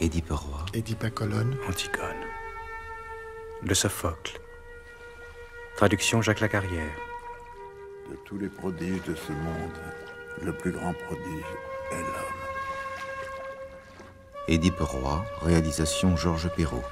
Édipe roi. Édipe à colonne. Antigone. De Sophocle. Traduction Jacques Lacarrière. De tous les prodiges de ce monde, le plus grand prodige est l'homme. Édipe roi, réalisation Georges Perrault.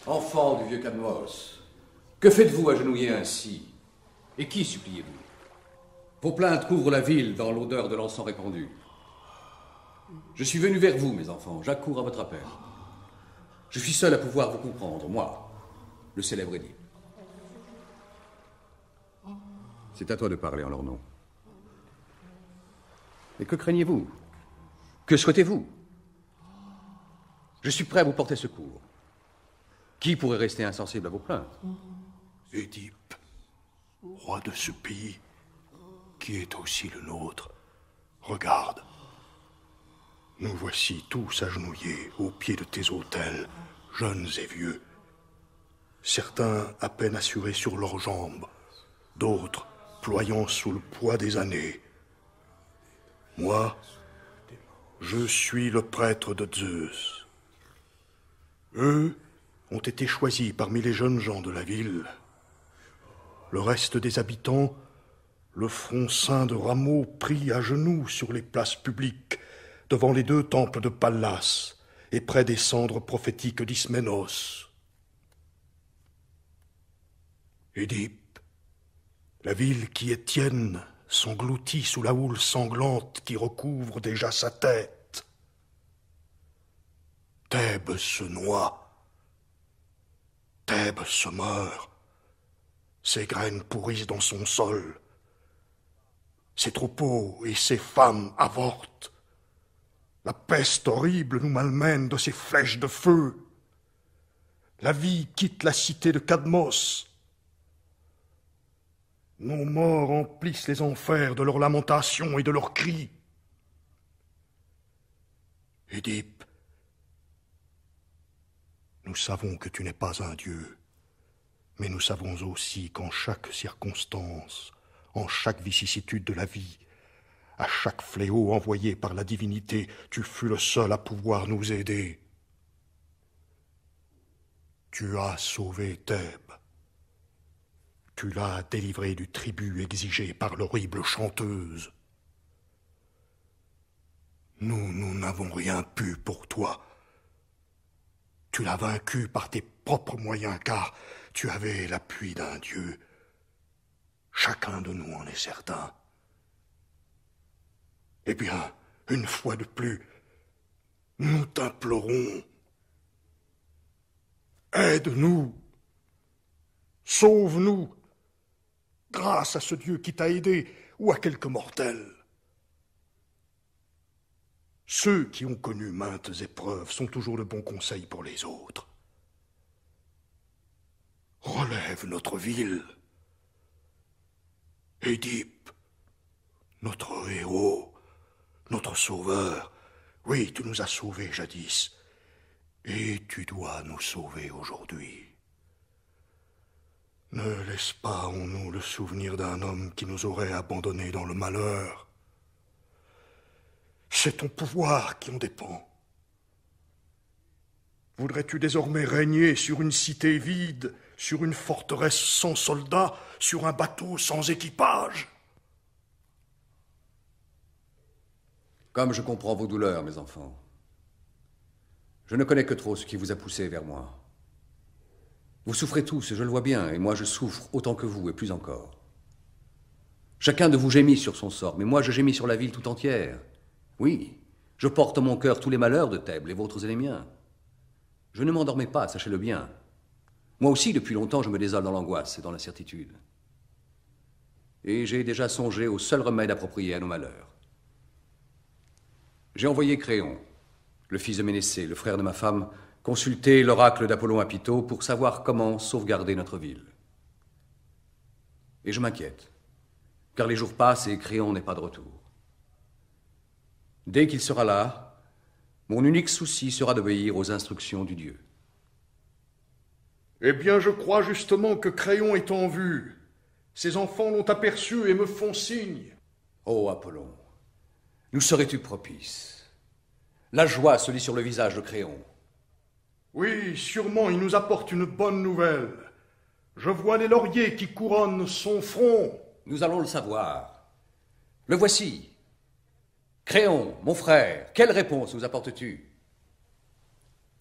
Enfant du vieux Cadmos, que faites-vous agenouillé ainsi? Et qui suppliez-vous? Vos plaintes couvrent la ville dans l'odeur de l'encens répandu. Je suis venu vers vous, mes enfants, j'accours à votre appel. Je suis seul à pouvoir vous comprendre, moi, le célèbre Édipe. C'est à toi de parler en leur nom. Mais que craignez-vous? Que souhaitez-vous? Je suis prêt à vous porter secours. Qui pourrait rester insensible à vos plaintes? Édipe, roi de ce pays, qui est aussi le nôtre, regarde. Nous voici tous agenouillés au pied de tes autels, jeunes et vieux. Certains à peine assurés sur leurs jambes, d'autres ployant sous le poids des années. Moi, je suis le prêtre de Zeus. Eux ont été choisis parmi les jeunes gens de la ville. Le reste des habitants, le front ceint de rameaux pris à genoux sur les places publiques, devant les 2 temples de Pallas et près des cendres prophétiques d'Isménos. Édipe, la ville qui est tienne s'engloutit sous la houle sanglante qui recouvre déjà sa tête. Thèbes se noie. Thèbes se meurt, ses graines pourrissent dans son sol, ses troupeaux et ses femmes avortent. La peste horrible nous malmène de ses flèches de feu. La vie quitte la cité de Cadmos. Nos morts emplissent les enfers de leurs lamentations et de leurs cris. Édipe, nous savons que tu n'es pas un dieu, mais nous savons aussi qu'en chaque circonstance, en chaque vicissitude de la vie, à chaque fléau envoyé par la divinité, tu fus le seul à pouvoir nous aider. Tu as sauvé Thèbes. Tu l'as délivré du tribut exigé par l'horrible chanteuse. Nous n'avons rien pu pour toi. Tu l'as vaincu par tes propres moyens, car tu avais l'appui d'un dieu. Chacun de nous en est certain. Eh bien, une fois de plus, nous t'implorons. Aide-nous. Sauve-nous. Grâce à ce Dieu qui t'a aidé, ou à quelque mortel. Ceux qui ont connu maintes épreuves sont toujours de bons conseils pour les autres. Relève notre ville. Édipe, notre héros, notre sauveur. Oui, tu nous as sauvés jadis, et tu dois nous sauver aujourd'hui. Ne laisse pas en nous le souvenir d'un homme qui nous aurait abandonnés dans le malheur. C'est ton pouvoir qui en dépend. Voudrais-tu désormais régner sur une cité vide, sur une forteresse sans soldats, sur un bateau sans équipage? Comme je comprends vos douleurs, mes enfants, je ne connais que trop ce qui vous a poussé vers moi. Vous souffrez tous, je le vois bien, et moi je souffre autant que vous, et plus encore. Chacun de vous gémit sur son sort, mais moi je gémis sur la ville tout entière. Oui, je porte en mon cœur tous les malheurs de Thèbes, les vôtres et les miens. Je ne m'endormais pas, sachez-le bien. Moi aussi, depuis longtemps, je me désole dans l'angoisse et dans l'incertitude. Et j'ai déjà songé au seul remède approprié à nos malheurs. J'ai envoyé Créon, le fils de Ménécée, le frère de ma femme, consulter l'oracle d'Apollon à Python pour savoir comment sauvegarder notre ville. Et je m'inquiète, car les jours passent et Créon n'est pas de retour. Dès qu'il sera là, mon unique souci sera d'obéir aux instructions du dieu. Eh bien, je crois justement que Créon est en vue. Ses enfants l'ont aperçu et me font signe. Ô Apollon, nous serais-tu propice? La joie se lit sur le visage de Créon. Oui, sûrement, il nous apporte une bonne nouvelle. Je vois les lauriers qui couronnent son front. Nous allons le savoir. Le voici. Créon, mon frère, quelle réponse nous apportes-tu?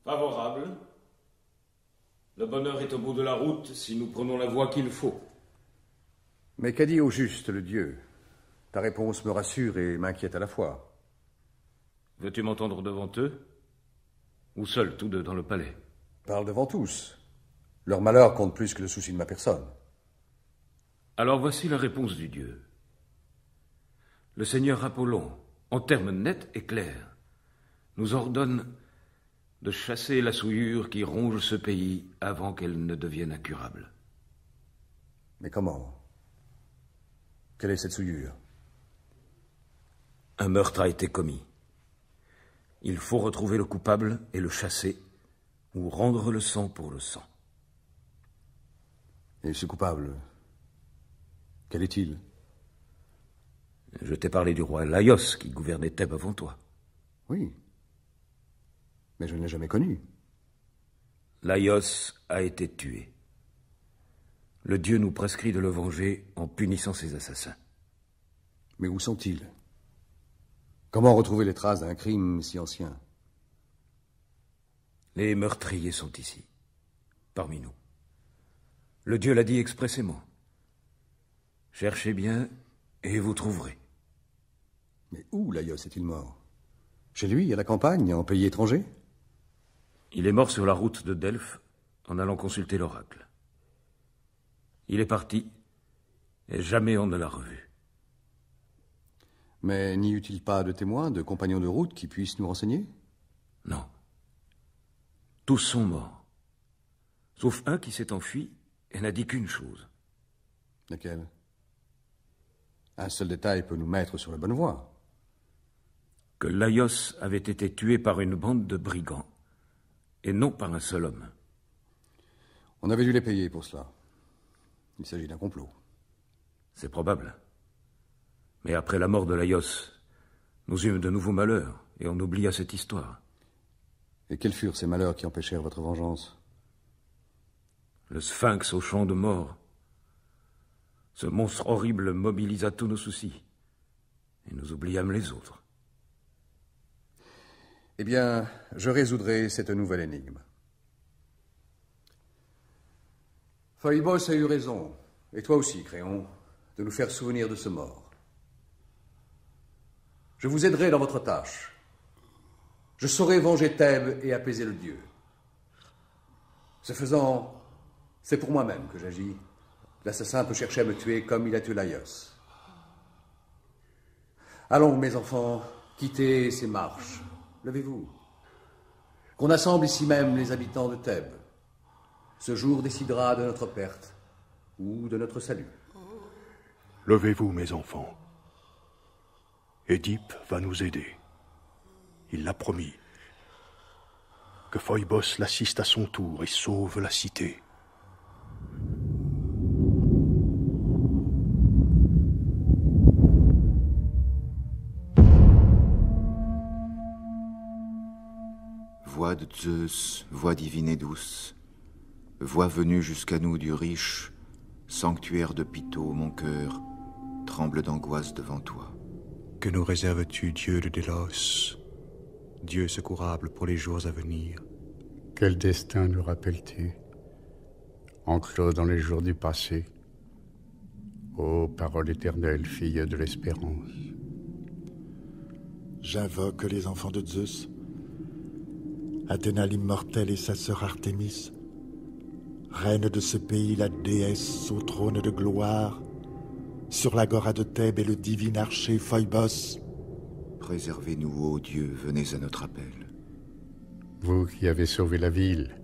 Favorable. Le bonheur est au bout de la route si nous prenons la voie qu'il faut. Mais qu'a dit au juste le dieu? Ta réponse me rassure et m'inquiète à la fois. Veux-tu m'entendre devant eux? Ou seuls, tous deux, dans le palais? Parle devant tous. Leur malheur compte plus que le souci de ma personne. Alors voici la réponse du dieu. Le seigneur Apollon, en termes nets et clairs, nous ordonne de chasser la souillure qui ronge ce pays avant qu'elle ne devienne incurable. Mais comment? Quelle est cette souillure? Un meurtre a été commis. Il faut retrouver le coupable et le chasser, ou rendre le sang pour le sang. Et ce coupable, quel est-il? Je t'ai parlé du roi Laios qui gouvernait Thèbes avant toi. Oui, mais je ne l'ai jamais connu. Laios a été tué. Le dieu nous prescrit de le venger en punissant ses assassins. Mais où sont-ils? Comment retrouver les traces d'un crime si ancien? Les meurtriers sont ici, parmi nous. Le dieu l'a dit expressément. Cherchez bien et vous trouverez. Mais où Laios est-il mort? Chez lui, à la campagne, en pays étranger? Il est mort sur la route de Delphes en allant consulter l'oracle. Il est parti et jamais on ne l'a revu. Mais n'y eut-il pas de témoins, de compagnons de route qui puissent nous renseigner? Non. Tous sont morts. Sauf un qui s'est enfui et n'a dit qu'une chose. Laquelle? Un seul détail peut nous mettre sur la bonne voie. Que Laios avait été tué par une bande de brigands, et non par un seul homme. On avait dû les payer pour cela. Il s'agit d'un complot. C'est probable. Mais après la mort de Laios, nous eûmes de nouveaux malheurs, et on oublia cette histoire. Et quels furent ces malheurs qui empêchèrent votre vengeance? Le sphinx au champ de mort. Ce monstre horrible mobilisa tous nos soucis, et nous oubliâmes les autres. Eh bien, je résoudrai cette nouvelle énigme. Phoebos a eu raison, et toi aussi, Créon, de nous faire souvenir de ce mort. Je vous aiderai dans votre tâche. Je saurai venger Thèbes et apaiser le dieu. Ce faisant, c'est pour moi-même que j'agis. L'assassin peut chercher à me tuer comme il a tué Laios. Allons, mes enfants, quittez ces marches. Levez-vous. Qu'on assemble ici même les habitants de Thèbes. Ce jour décidera de notre perte ou de notre salut. Levez-vous, mes enfants. Édipe va nous aider. Il l'a promis. Que Phoebos l'assiste à son tour et sauve la cité. Voix de Zeus, voix divine et douce, voix venue jusqu'à nous du riche sanctuaire de Python, mon cœur tremble d'angoisse devant toi. Que nous réserves-tu, Dieu de Délos, Dieu secourable pour les jours à venir? Quel destin nous rappelles-tu, enclos dans les jours du passé, ô parole éternelle, fille de l'espérance? J'invoque les enfants de Zeus, Athéna l'immortelle et sa sœur Artémis, reine de ce pays, la déesse au trône de gloire, sur l'agora de Thèbes et le divin archer Phoebos, Préservez-nous, ô Dieu, venez à notre appel. Vous qui avez sauvé la ville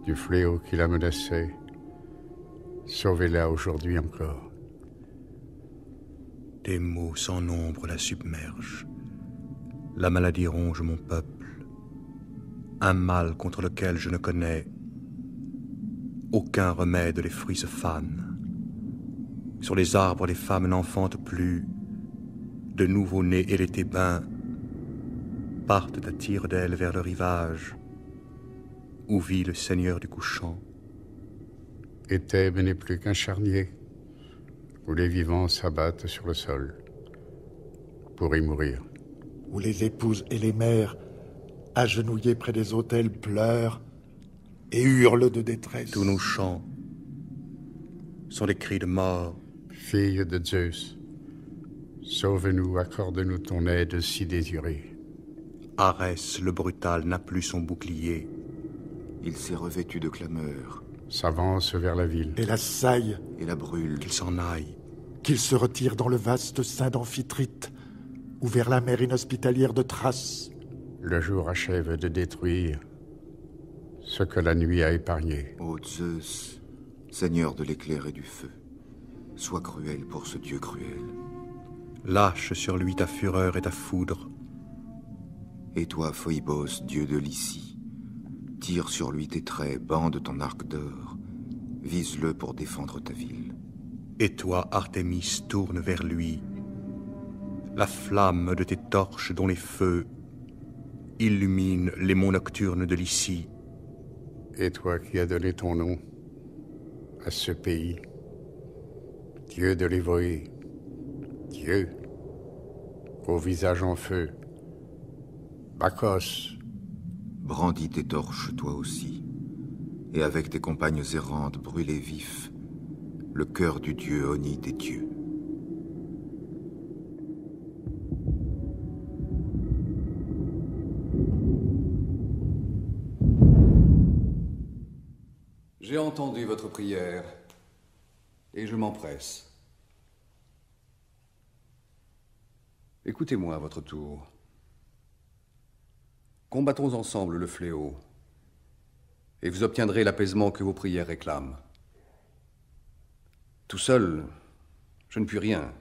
du fléau qui la menaçait, sauvez-la aujourd'hui encore. Des maux sans nombre la submergent. La maladie ronge mon peuple. Un mal contre lequel je ne connais aucun remède. Les fruits se fanent. Sur les arbres, les femmes n'enfantent plus. De nouveau-nés et les Thébains partent à tire-d'aile vers le rivage où vit le Seigneur du couchant. Et Thèbes n'est plus qu'un charnier où les vivants s'abattent sur le sol pour y mourir. Où les épouses et les mères, agenouillées près des autels, pleurent et hurlent de détresse. Tous nos chants sont des cris de mort. Fille de Zeus, sauve-nous, accorde-nous ton aide si désirée. Arès, le brutal, n'a plus son bouclier. Il s'est revêtu de clameur. S'avance vers la ville. Et la saille. Et la brûle. Qu'il s'en aille. Qu'il se retire dans le vaste sein d'Amphitrite, ou vers la mer inhospitalière de Thrace. Le jour achève de détruire ce que la nuit a épargné. Ô Zeus, Seigneur de l'éclair et du feu, sois cruel pour ce Dieu cruel. Lâche sur lui ta fureur et ta foudre. Et toi, Phoebos, Dieu de Lycie, tire sur lui tes traits, bande ton arc d'or, vise-le pour défendre ta ville. Et toi, Artémis, tourne vers lui la flamme de tes torches dont les feux illuminent les monts nocturnes de Lycie. Et toi qui as donné ton nom à ce pays, Dieu de l'Évoé, Dieu au visage en feu, Bacchos. Brandis tes torches, toi aussi, et avec tes compagnes errantes brûlez vif le cœur du dieu Oni des dieux. J'ai entendu votre prière, et je m'empresse. Écoutez-moi à votre tour. Combattons ensemble le fléau, et vous obtiendrez l'apaisement que vos prières réclament. Tout seul, je ne puis rien.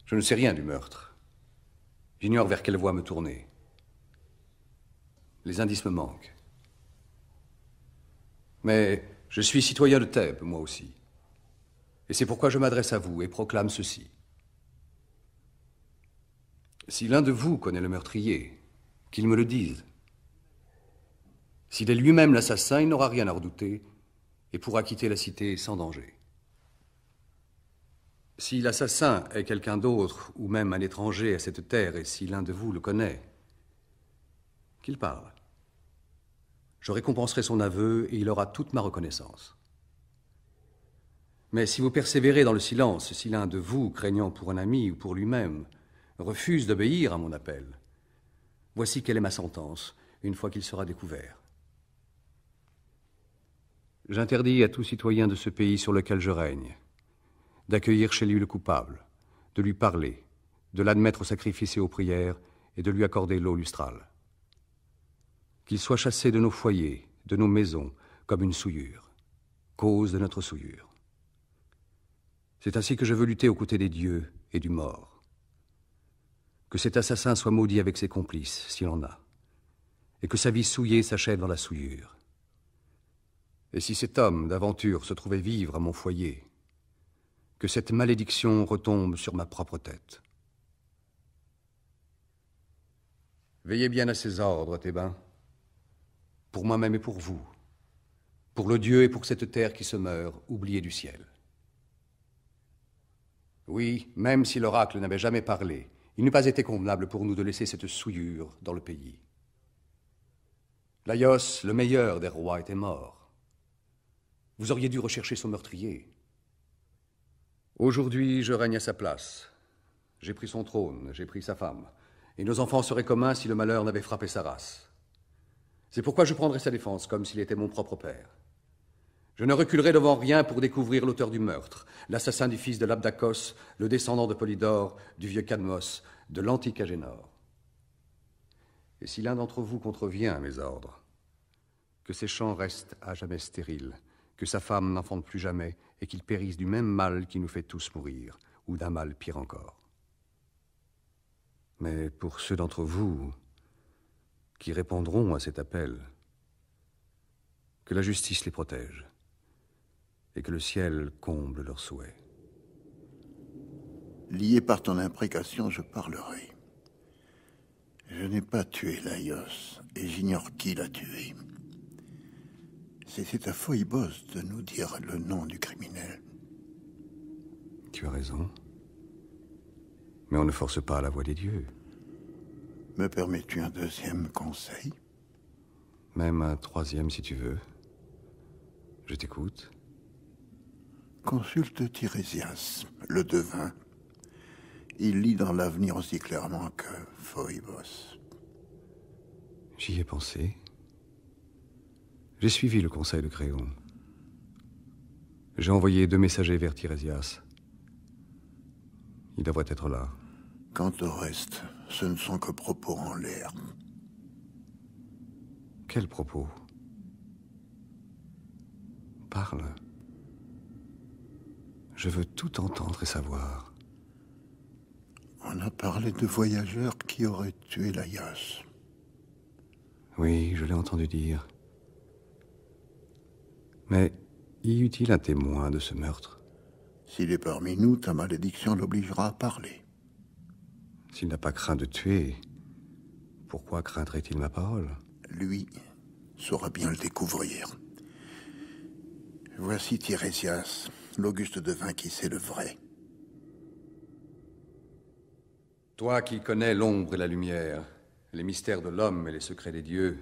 Je ne sais rien du meurtre. J'ignore vers quelle voie me tourner. Les indices me manquent. Mais je suis citoyen de Thèbes, moi aussi. Et c'est pourquoi je m'adresse à vous et proclame ceci. Si l'un de vous connaît le meurtrier, qu'il me le dise. S'il est lui-même l'assassin, il n'aura rien à redouter et pourra quitter la cité sans danger. Si l'assassin est quelqu'un d'autre ou même un étranger à cette terre et si l'un de vous le connaît, qu'il parle. Je récompenserai son aveu et il aura toute ma reconnaissance. Mais si vous persévérez dans le silence, si l'un de vous, craignant pour un ami ou pour lui-même, refuse d'obéir à mon appel, voici quelle est ma sentence, une fois qu'il sera découvert. J'interdis à tout citoyen de ce pays sur lequel je règne d'accueillir chez lui le coupable, de lui parler, de l'admettre sacrifié aux prières et de lui accorder l'eau lustrale. Qu'il soit chassé de nos foyers, de nos maisons, comme une souillure, cause de notre souillure. C'est ainsi que je veux lutter aux côtés des dieux et du mort. Que cet assassin soit maudit avec ses complices, s'il en a, et que sa vie souillée s'achève dans la souillure. Et si cet homme d'aventure se trouvait vivre à mon foyer, que cette malédiction retombe sur ma propre tête. Veillez bien à ces ordres, Thébains, pour moi-même et pour vous, pour le Dieu et pour cette terre qui se meurt, oubliée du ciel. Oui, même si l'oracle n'avait jamais parlé, il n'eût pas été convenable pour nous de laisser cette souillure dans le pays. Laios, le meilleur des rois, était mort. Vous auriez dû rechercher son meurtrier. Aujourd'hui, je règne à sa place. J'ai pris son trône, j'ai pris sa femme, et nos enfants seraient communs si le malheur n'avait frappé sa race. C'est pourquoi je prendrai sa défense comme s'il était mon propre père. Je ne reculerai devant rien pour découvrir l'auteur du meurtre, l'assassin du fils de Labdakos, le descendant de Polydore, du vieux Cadmos, de l'antique Agénor. Et si l'un d'entre vous contrevient à mes ordres, que ses champs restent à jamais stériles, que sa femme n'enfante plus jamais, et qu'il périsse du même mal qui nous fait tous mourir, ou d'un mal pire encore. Mais pour ceux d'entre vous qui répondront à cet appel, que la justice les protège, et que le ciel comble leurs souhaits. Lié par ton imprécation, je parlerai. Je n'ai pas tué Laios, et j'ignore qui l'a tué. C'est à Phoibos de nous dire le nom du criminel. Tu as raison. Mais on ne force pas la voix des dieux. Me permets-tu un deuxième conseil? Même un troisième si tu veux. Je t'écoute. Consulte Tirésias, le devin. Il lit dans l'avenir aussi clairement que Phoibos. J'y ai pensé. J'ai suivi le conseil de Créon. J'ai envoyé 2 messagers vers Tirésias. Il devrait être là. Quant au reste, ce ne sont que propos en l'air. Quels propos? Parle. Je veux tout entendre et savoir. On a parlé de voyageurs qui auraient tué Laios. Oui, je l'ai entendu dire. Mais y eut-il un témoin de ce meurtre? S'il est parmi nous, ta malédiction l'obligera à parler. S'il n'a pas craint de tuer, pourquoi craindrait-il ma parole? Lui saura bien le découvrir. Voici Tirésias, l'auguste devin qui sait le vrai. Toi qui connais l'ombre et la lumière, les mystères de l'homme et les secrets des dieux,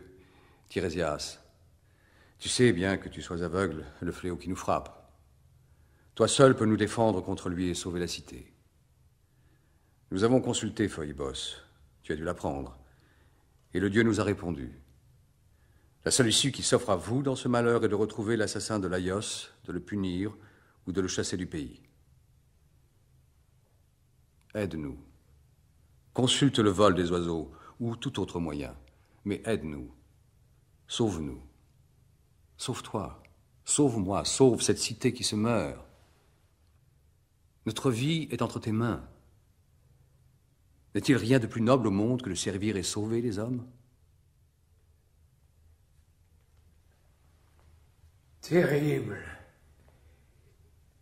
Tirésias, tu sais bien que tu sois aveugle, le fléau qui nous frappe. Toi seul peux nous défendre contre lui et sauver la cité. Nous avons consulté Phoibos, tu as dû l'apprendre, et le dieu nous a répondu. La seule issue qui s'offre à vous dans ce malheur est de retrouver l'assassin de Laios, de le punir ou de le chasser du pays. Aide-nous. Consulte le vol des oiseaux ou tout autre moyen, mais aide-nous. Sauve-nous. Sauve-toi. Sauve-moi. Sauve cette cité qui se meurt. Notre vie est entre tes mains. N'est-il rien de plus noble au monde que de servir et sauver les hommes? Terrible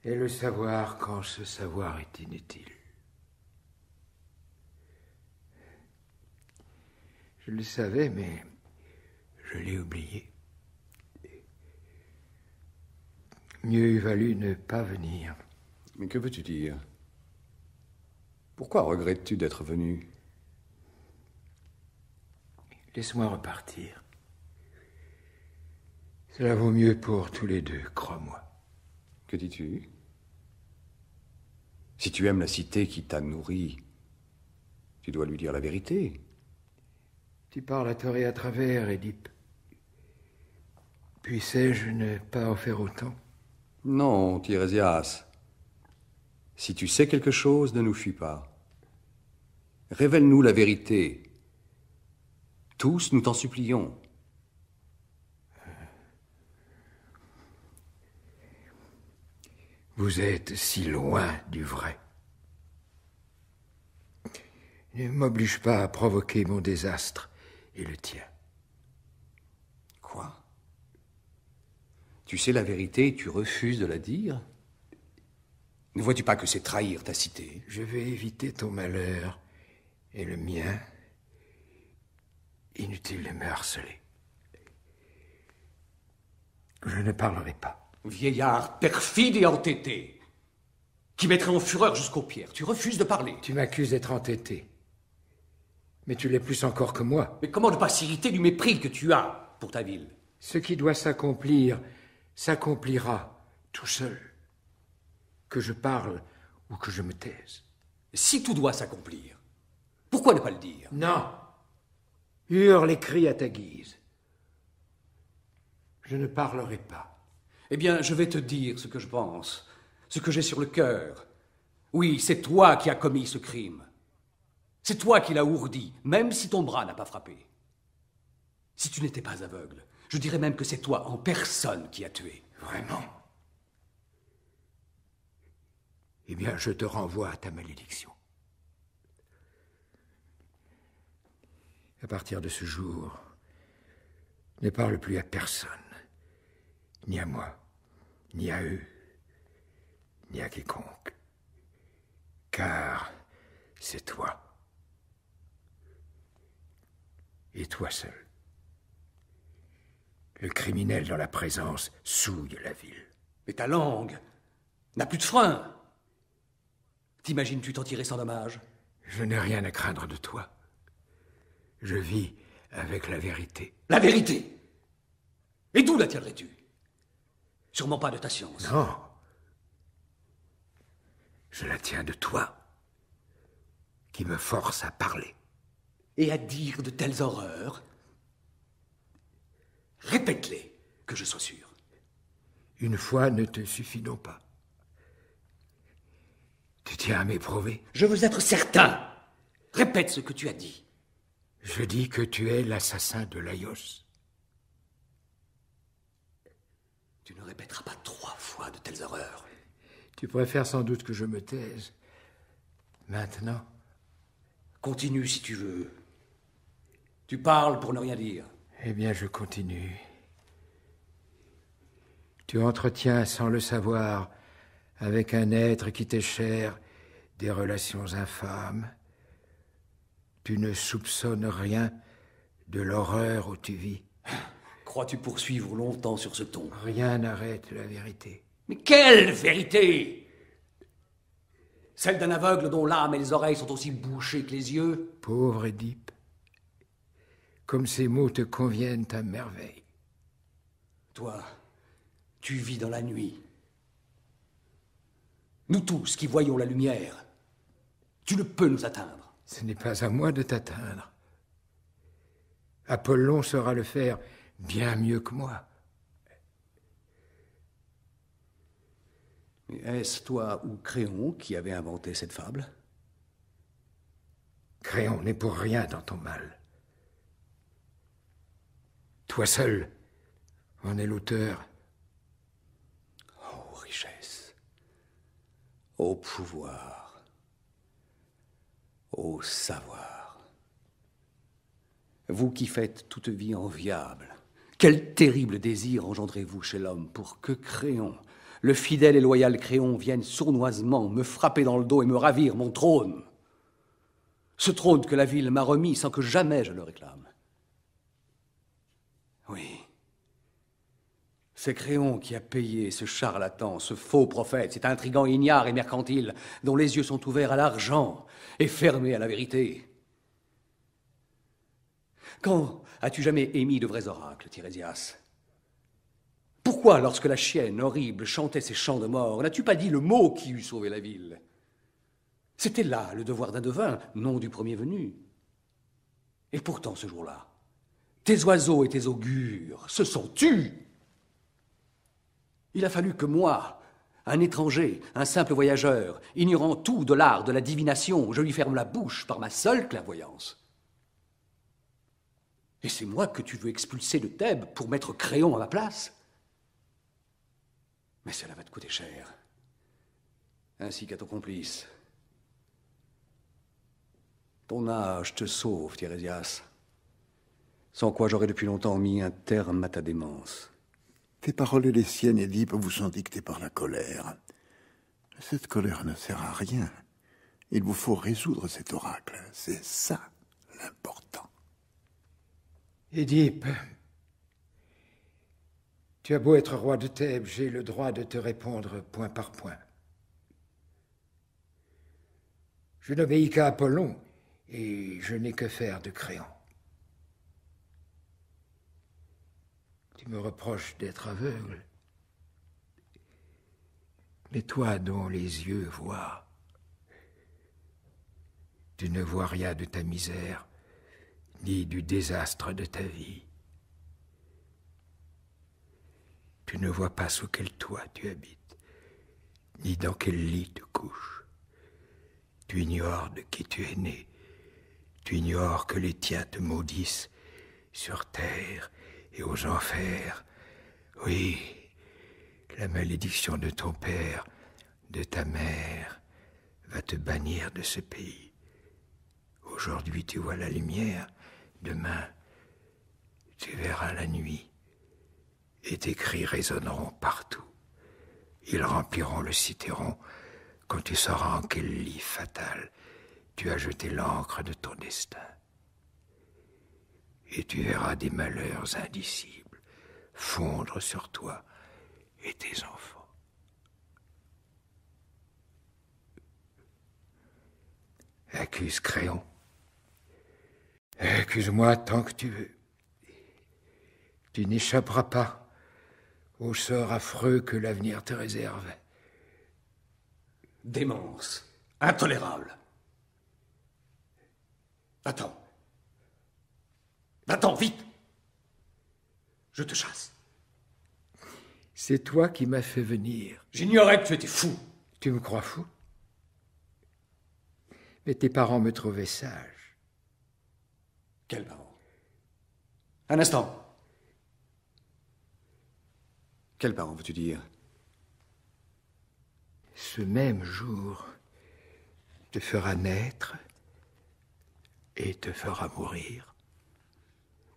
est le savoir quand ce savoir est inutile. Je le savais, mais je l'ai oublié. Mieux eût valu ne pas venir. Mais que veux-tu dire? Pourquoi regrettes-tu d'être venu? Laisse-moi repartir. Cela vaut mieux pour tous les deux, crois-moi. Que dis-tu? Si tu aimes la cité qui t'a nourri, tu dois lui dire la vérité. Tu parles à tort et à travers, Édipe. Puissais-je ne pas en faire autant? Non, Tirésias. Si tu sais quelque chose, ne nous fuis pas. Révèle-nous la vérité. Tous, nous t'en supplions. Vous êtes si loin du vrai. Ne m'oblige pas à provoquer mon désastre et le tien. Quoi? Tu sais la vérité et tu refuses de la dire? Ne vois-tu pas que c'est trahir ta cité? Je vais éviter ton malheur et le mien. Inutile de me harceler. Je ne parlerai pas. Vieillard perfide et entêté, qui mettrait en fureur jusqu'aux pierres. Tu refuses de parler. Tu m'accuses d'être entêté. Mais tu l'es plus encore que moi. Mais comment ne pas s'irriter du mépris que tu as pour ta ville? Ce qui doit s'accomplir, s'accomplira tout seul. Que je parle ou que je me taise. Si tout doit s'accomplir, pourquoi ne pas le dire? Non. Hurle et crie à ta guise. Je ne parlerai pas. Eh bien, je vais te dire ce que je pense, ce que j'ai sur le cœur. Oui, c'est toi qui as commis ce crime. C'est toi qui l'as ourdi, même si ton bras n'a pas frappé. Si tu n'étais pas aveugle, je dirais même que c'est toi en personne qui as tué. Vraiment? Eh bien, je te renvoie à ta malédiction. À partir de ce jour, ne parle plus à personne, ni à moi, ni à eux, ni à quiconque, car c'est toi. Et toi seul. Le criminel dans la présence souille la ville. Mais ta langue n'a plus de frein. T'imagines-tu t'en tirer sans dommage? Je n'ai rien à craindre de toi. Je vis avec la vérité. La vérité? Et d'où la tiendrais-tu? Sûrement pas de ta science. Non. Je la tiens de toi, qui me force à parler. Et à dire de telles horreurs? Répète-les, que je sois sûr. Une fois ne te suffit non pas. Tu tiens à m'éprouver? Je veux être certain. Répète ce que tu as dit. Je dis que tu es l'assassin de Laios. Tu ne répéteras pas 3 fois de telles horreurs. Tu préfères sans doute que je me taise. Maintenant? Continue si tu veux. Tu parles pour ne rien dire. Eh bien, je continue. Tu entretiens, sans le savoir, avec un être qui t'est cher, des relations infâmes. Tu ne soupçonnes rien de l'horreur où tu vis. Crois-tu poursuivre longtemps sur ce ton? Rien n'arrête la vérité. Mais quelle vérité? Celle d'un aveugle dont l'âme et les oreilles sont aussi bouchées que les yeux? Pauvre Édipe, comme ces mots te conviennent à merveille. Toi, tu vis dans la nuit. Nous tous qui voyons la lumière, tu ne peux nous atteindre. Ce n'est pas à moi de t'atteindre. Apollon saura le faire bien mieux que moi. Est-ce toi ou Créon qui avez inventé cette fable? Créon n'est pour rien dans ton mal. Toi seul en es l'auteur. Ô richesse, ô pouvoir, ô savoir. Vous qui faites toute vie enviable, quel terrible désir engendrez-vous chez l'homme pour que Créon, le fidèle et loyal Créon, vienne sournoisement me frapper dans le dos et me ravir mon trône. Ce trône que la ville m'a remis sans que jamais je le réclame. Oui. C'est Créon qui a payé ce charlatan, ce faux prophète, cet intrigant ignare et mercantile, dont les yeux sont ouverts à l'argent et fermés à la vérité. Quand as-tu jamais émis de vrais oracles, Tirésias? Pourquoi, lorsque la chienne horrible chantait ses chants de mort, n'as-tu pas dit le mot qui eût sauvé la ville? C'était là le devoir d'un devin, non du premier venu. Et pourtant, ce jour-là, tes oiseaux et tes augures se sont tus. Il a fallu que moi, un étranger, un simple voyageur, ignorant tout de l'art de la divination, je lui ferme la bouche par ma seule clairvoyance. Et c'est moi que tu veux expulser de Thèbes pour mettre Créon à ma place? Mais cela va te coûter cher, ainsi qu'à ton complice. Ton âge te sauve, Tirésias, sans quoi j'aurais depuis longtemps mis un terme à ta démence. Tes paroles et les siennes, Édipe, vous sont dictées par la colère. Cette colère ne sert à rien. Il vous faut résoudre cet oracle. C'est ça l'important. Édipe, tu as beau être roi de Thèbes, j'ai le droit de te répondre point par point. Je n'obéis qu'à Apollon, et je n'ai que faire de Créon. Tu me reproches d'être aveugle. Mais toi dont les yeux voient, tu ne vois rien de ta misère, ni du désastre de ta vie. Tu ne vois pas sous quel toit tu habites, ni dans quel lit tu couches. Tu ignores de qui tu es né. Tu ignores que les tiens te maudissent sur terre et aux enfers. Oui, la malédiction de ton père, de ta mère, va te bannir de ce pays. Aujourd'hui, tu vois la lumière. Demain, tu verras la nuit. Et tes cris résonneront partout. Ils rempliront le cithéron quand tu sauras en quel lit fatal tu as jeté l'encre de ton destin. Et tu verras des malheurs indicibles fondre sur toi et tes enfants. Accuse Créon. Accuse-moi tant que tu veux. Tu n'échapperas pas au sort affreux que l'avenir te réserve. Démence. Intolérable. Va-t'en. Va-t'en, vite. Je te chasse. C'est toi qui m'as fait venir. J'ignorais que tu étais fou. Tu me crois fou? Mais tes parents me trouvaient sage. Quels parents? Un instant. Quels parents veux-tu dire? Ce même jour te fera naître et te fera mourir.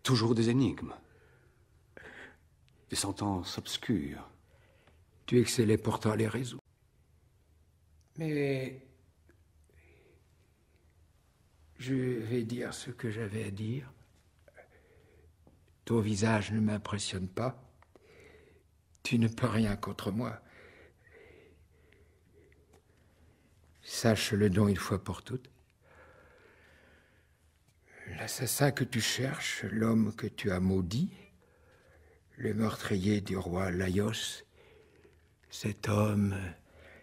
Toujours des énigmes. Des sentences obscures. Tu excellais pourtant à les résoudre. Mais je vais dire ce que j'avais à dire. Ton visage ne m'impressionne pas. Tu ne peux rien contre moi. Sache-le donc une fois pour toutes. L'assassin que tu cherches, l'homme que tu as maudit, le meurtrier du roi Laios, cet homme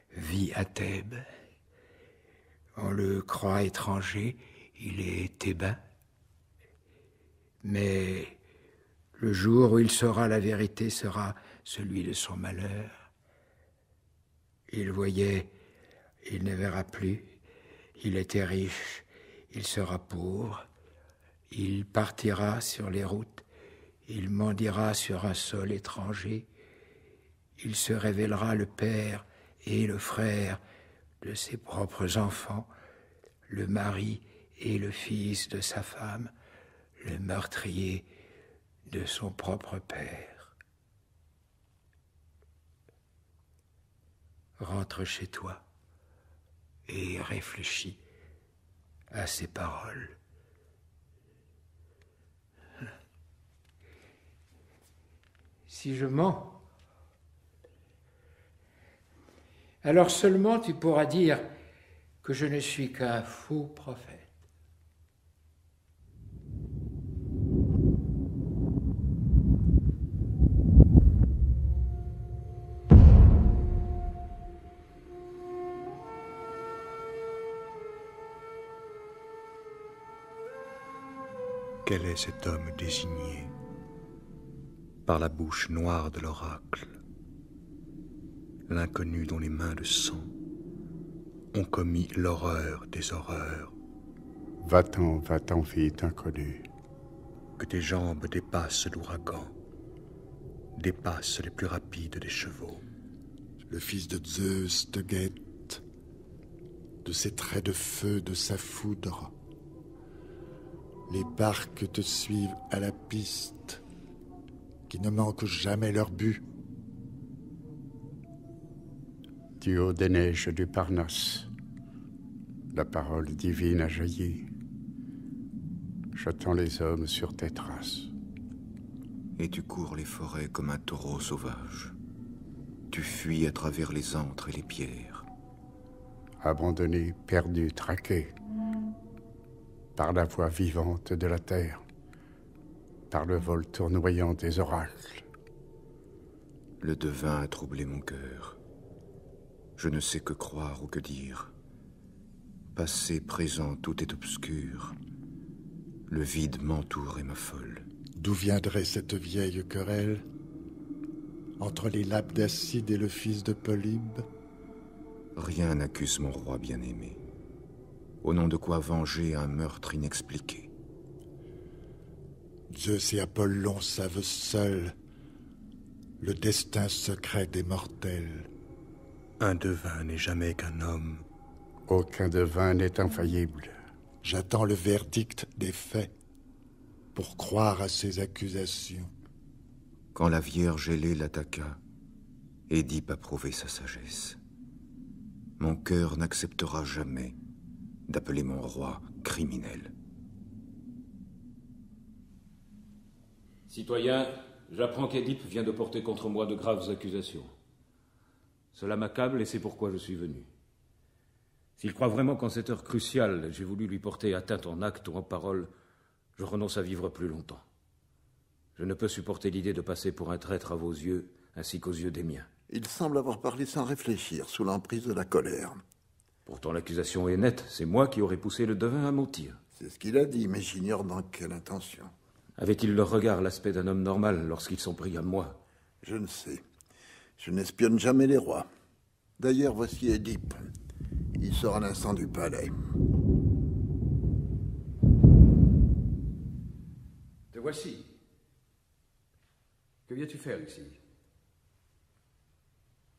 vit à Thèbes. On le croit étranger, il est thébain. Mais le jour où il saura la vérité sera celui de son malheur. Il voyait, il ne verra plus. Il était riche, il sera pauvre. Il partira sur les routes, il mendiera sur un sol étranger. Il se révélera le père et le frère de ses propres enfants, le mari et le fils de sa femme, le meurtrier de son propre père. Rentre chez toi et réfléchis à ces paroles. Si je mens, alors seulement tu pourras dire que je ne suis qu'un faux prophète. Quel est cet homme désigné par la bouche noire de l'oracle, l'inconnu dont les mains de sang ont commis l'horreur des horreurs? Va-t'en vite, inconnu. Que tes jambes dépassent l'ouragan, dépassent les plus rapides des chevaux. Le fils de Zeus te guette, de ses traits de feu, de sa foudre. Les barques te suivent à la piste, qui ne manquent jamais leur but. Du haut des neiges du Parnasse, la parole divine a jailli, jetant les hommes sur tes traces. Et tu cours les forêts comme un taureau sauvage. Tu fuis à travers les antres et les pierres. Abandonné, perdu, traqué, par la voix vivante de la terre, par le vol tournoyant des oracles. Le devin a troublé mon cœur. Je ne sais que croire ou que dire. Passé, présent, tout est obscur. Le vide m'entoure et m'affole. D'où viendrait cette vieille querelle? entre les lappes d'acide et le fils de Polybe? Rien n'accuse mon roi bien-aimé. Au nom de quoi venger un meurtre inexpliqué? Zeus et Apollon savent seuls le destin secret des mortels. Un devin n'est jamais qu'un homme. Aucun devin n'est infaillible. J'attends le verdict des faits pour croire à ces accusations. Quand la Vierge ailée l'attaqua, Édipe a prouvé sa sagesse. Mon cœur n'acceptera jamais d'appeler mon roi criminel. Citoyens, j'apprends qu'Édipe vient de porter contre moi de graves accusations. Cela m'accable et c'est pourquoi je suis venu. S'il croit vraiment qu'en cette heure cruciale, j'ai voulu lui porter atteinte en acte ou en parole, je renonce à vivre plus longtemps. Je ne peux supporter l'idée de passer pour un traître à vos yeux, ainsi qu'aux yeux des miens. Il semble avoir parlé sans réfléchir, sous l'emprise de la colère. Pourtant l'accusation est nette, c'est moi qui aurais poussé le devin à mentir. C'est ce qu'il a dit, mais j'ignore dans quelle intention. Avait-il le regard, l'aspect d'un homme normal lorsqu'ils sont pris à moi? Je ne sais. Je n'espionne jamais les rois. D'ailleurs, voici Édipe. Il sort à l'instant du palais. Te voici. Que viens-tu faire ici?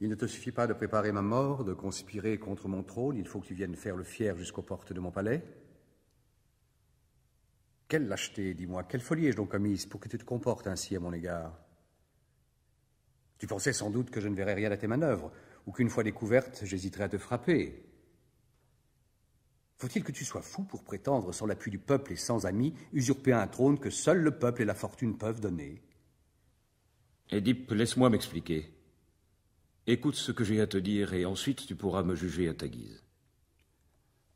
Il ne te suffit pas de préparer ma mort, de conspirer contre mon trône, il faut que tu viennes faire le fier jusqu'aux portes de mon palais. Quelle lâcheté, dis-moi, quelle folie ai-je donc commise pour que tu te comportes ainsi à mon égard? Tu pensais sans doute que je ne verrais rien à tes manœuvres, ou qu'une fois découverte, j'hésiterais à te frapper. Faut-il que tu sois fou pour prétendre, sans l'appui du peuple et sans amis, usurper un trône que seul le peuple et la fortune peuvent donner? Édipe, laisse-moi m'expliquer. Écoute ce que j'ai à te dire et ensuite tu pourras me juger à ta guise.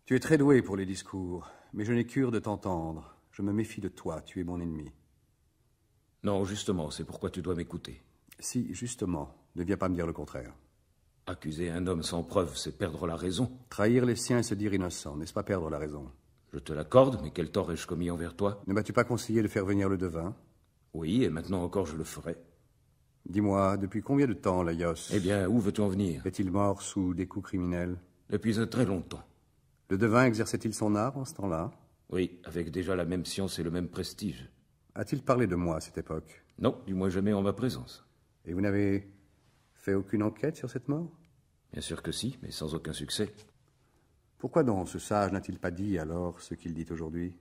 Tu es très doué pour les discours, mais je n'ai cure de t'entendre. Je me méfie de toi, tu es mon ennemi. Non, justement, c'est pourquoi tu dois m'écouter. Si, justement, ne viens pas me dire le contraire. Accuser un homme sans preuve, c'est perdre la raison. Trahir les siens et se dire innocent, n'est-ce pas perdre la raison? Je te l'accorde, mais quel tort ai-je commis envers toi? Ne m'as-tu pas conseillé de faire venir le devin? Oui, et maintenant encore je le ferai. Dis-moi, depuis combien de temps, Laios? Eh bien, où veux-tu en venir? Est-il mort sous des coups criminels? Depuis un très longtemps. Le devin exerçait-il son art en ce temps-là? Oui, avec déjà la même science et le même prestige. A-t-il parlé de moi à cette époque? Non, du moins jamais en ma présence. Et vous n'avez fait aucune enquête sur cette mort? Bien sûr que si, mais sans aucun succès. Pourquoi donc ce sage n'a-t-il pas dit alors ce qu'il dit aujourd'hui?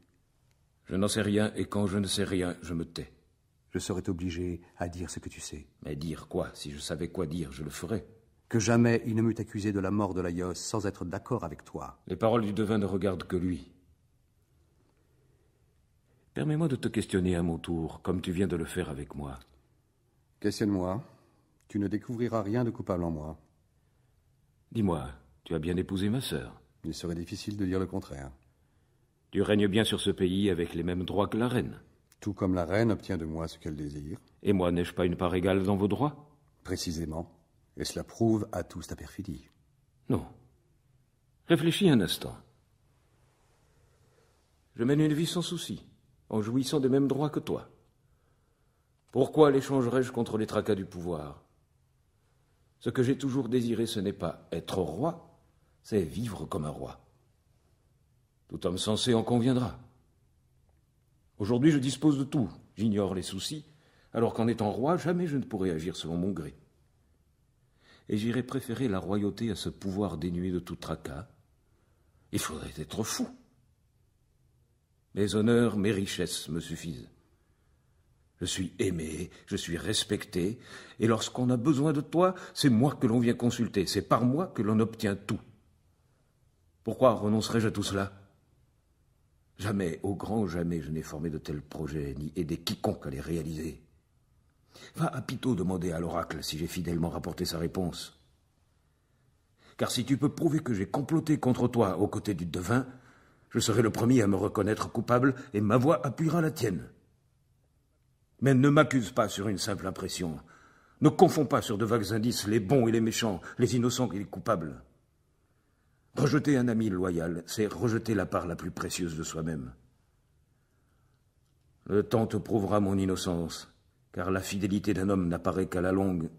Je n'en sais rien, et quand je ne sais rien, je me tais. Je serais obligé à dire ce que tu sais. Mais dire quoi? Si je savais quoi dire, je le ferais. Que jamais il ne m'eût accusé de la mort de Laios sans être d'accord avec toi. Les paroles du devin ne regardent que lui. Permets-moi de te questionner à mon tour, comme tu viens de le faire avec moi. Questionne-moi. Tu ne découvriras rien de coupable en moi. Dis-moi, tu as bien épousé ma sœur. Il serait difficile de dire le contraire. Tu règnes bien sur ce pays avec les mêmes droits que la reine. Tout comme la reine obtient de moi ce qu'elle désire. Et moi, n'ai-je pas une part égale dans vos droits? Précisément. Et cela prouve à tous ta perfidie. Non. Réfléchis un instant. Je mène une vie sans souci, en jouissant des mêmes droits que toi. Pourquoi l'échangerais-je contre les tracas du pouvoir? Ce que j'ai toujours désiré, ce n'est pas être roi, c'est vivre comme un roi. Tout homme sensé en conviendra. Aujourd'hui, je dispose de tout, j'ignore les soucis, alors qu'en étant roi, jamais je ne pourrais agir selon mon gré. Et j'irais préférer la royauté à ce pouvoir dénué de tout tracas. Il faudrait être fou. Mes honneurs, mes richesses me suffisent. Je suis aimé, je suis respecté, et lorsqu'on a besoin de toi, c'est moi que l'on vient consulter, c'est par moi que l'on obtient tout. Pourquoi renoncerais-je à tout cela? Jamais, au grand jamais, je n'ai formé de tels projets, ni aidé quiconque à les réaliser. Va à Python demander à l'oracle si j'ai fidèlement rapporté sa réponse. Car si tu peux prouver que j'ai comploté contre toi aux côtés du devin, je serai le premier à me reconnaître coupable et ma voix appuiera la tienne. Mais ne m'accuse pas sur une simple impression. Ne confonds pas sur de vagues indices les bons et les méchants, les innocents et les coupables. Rejeter un ami loyal, c'est rejeter la part la plus précieuse de soi-même. Le temps te prouvera mon innocence, car la fidélité d'un homme n'apparaît qu'à la longue,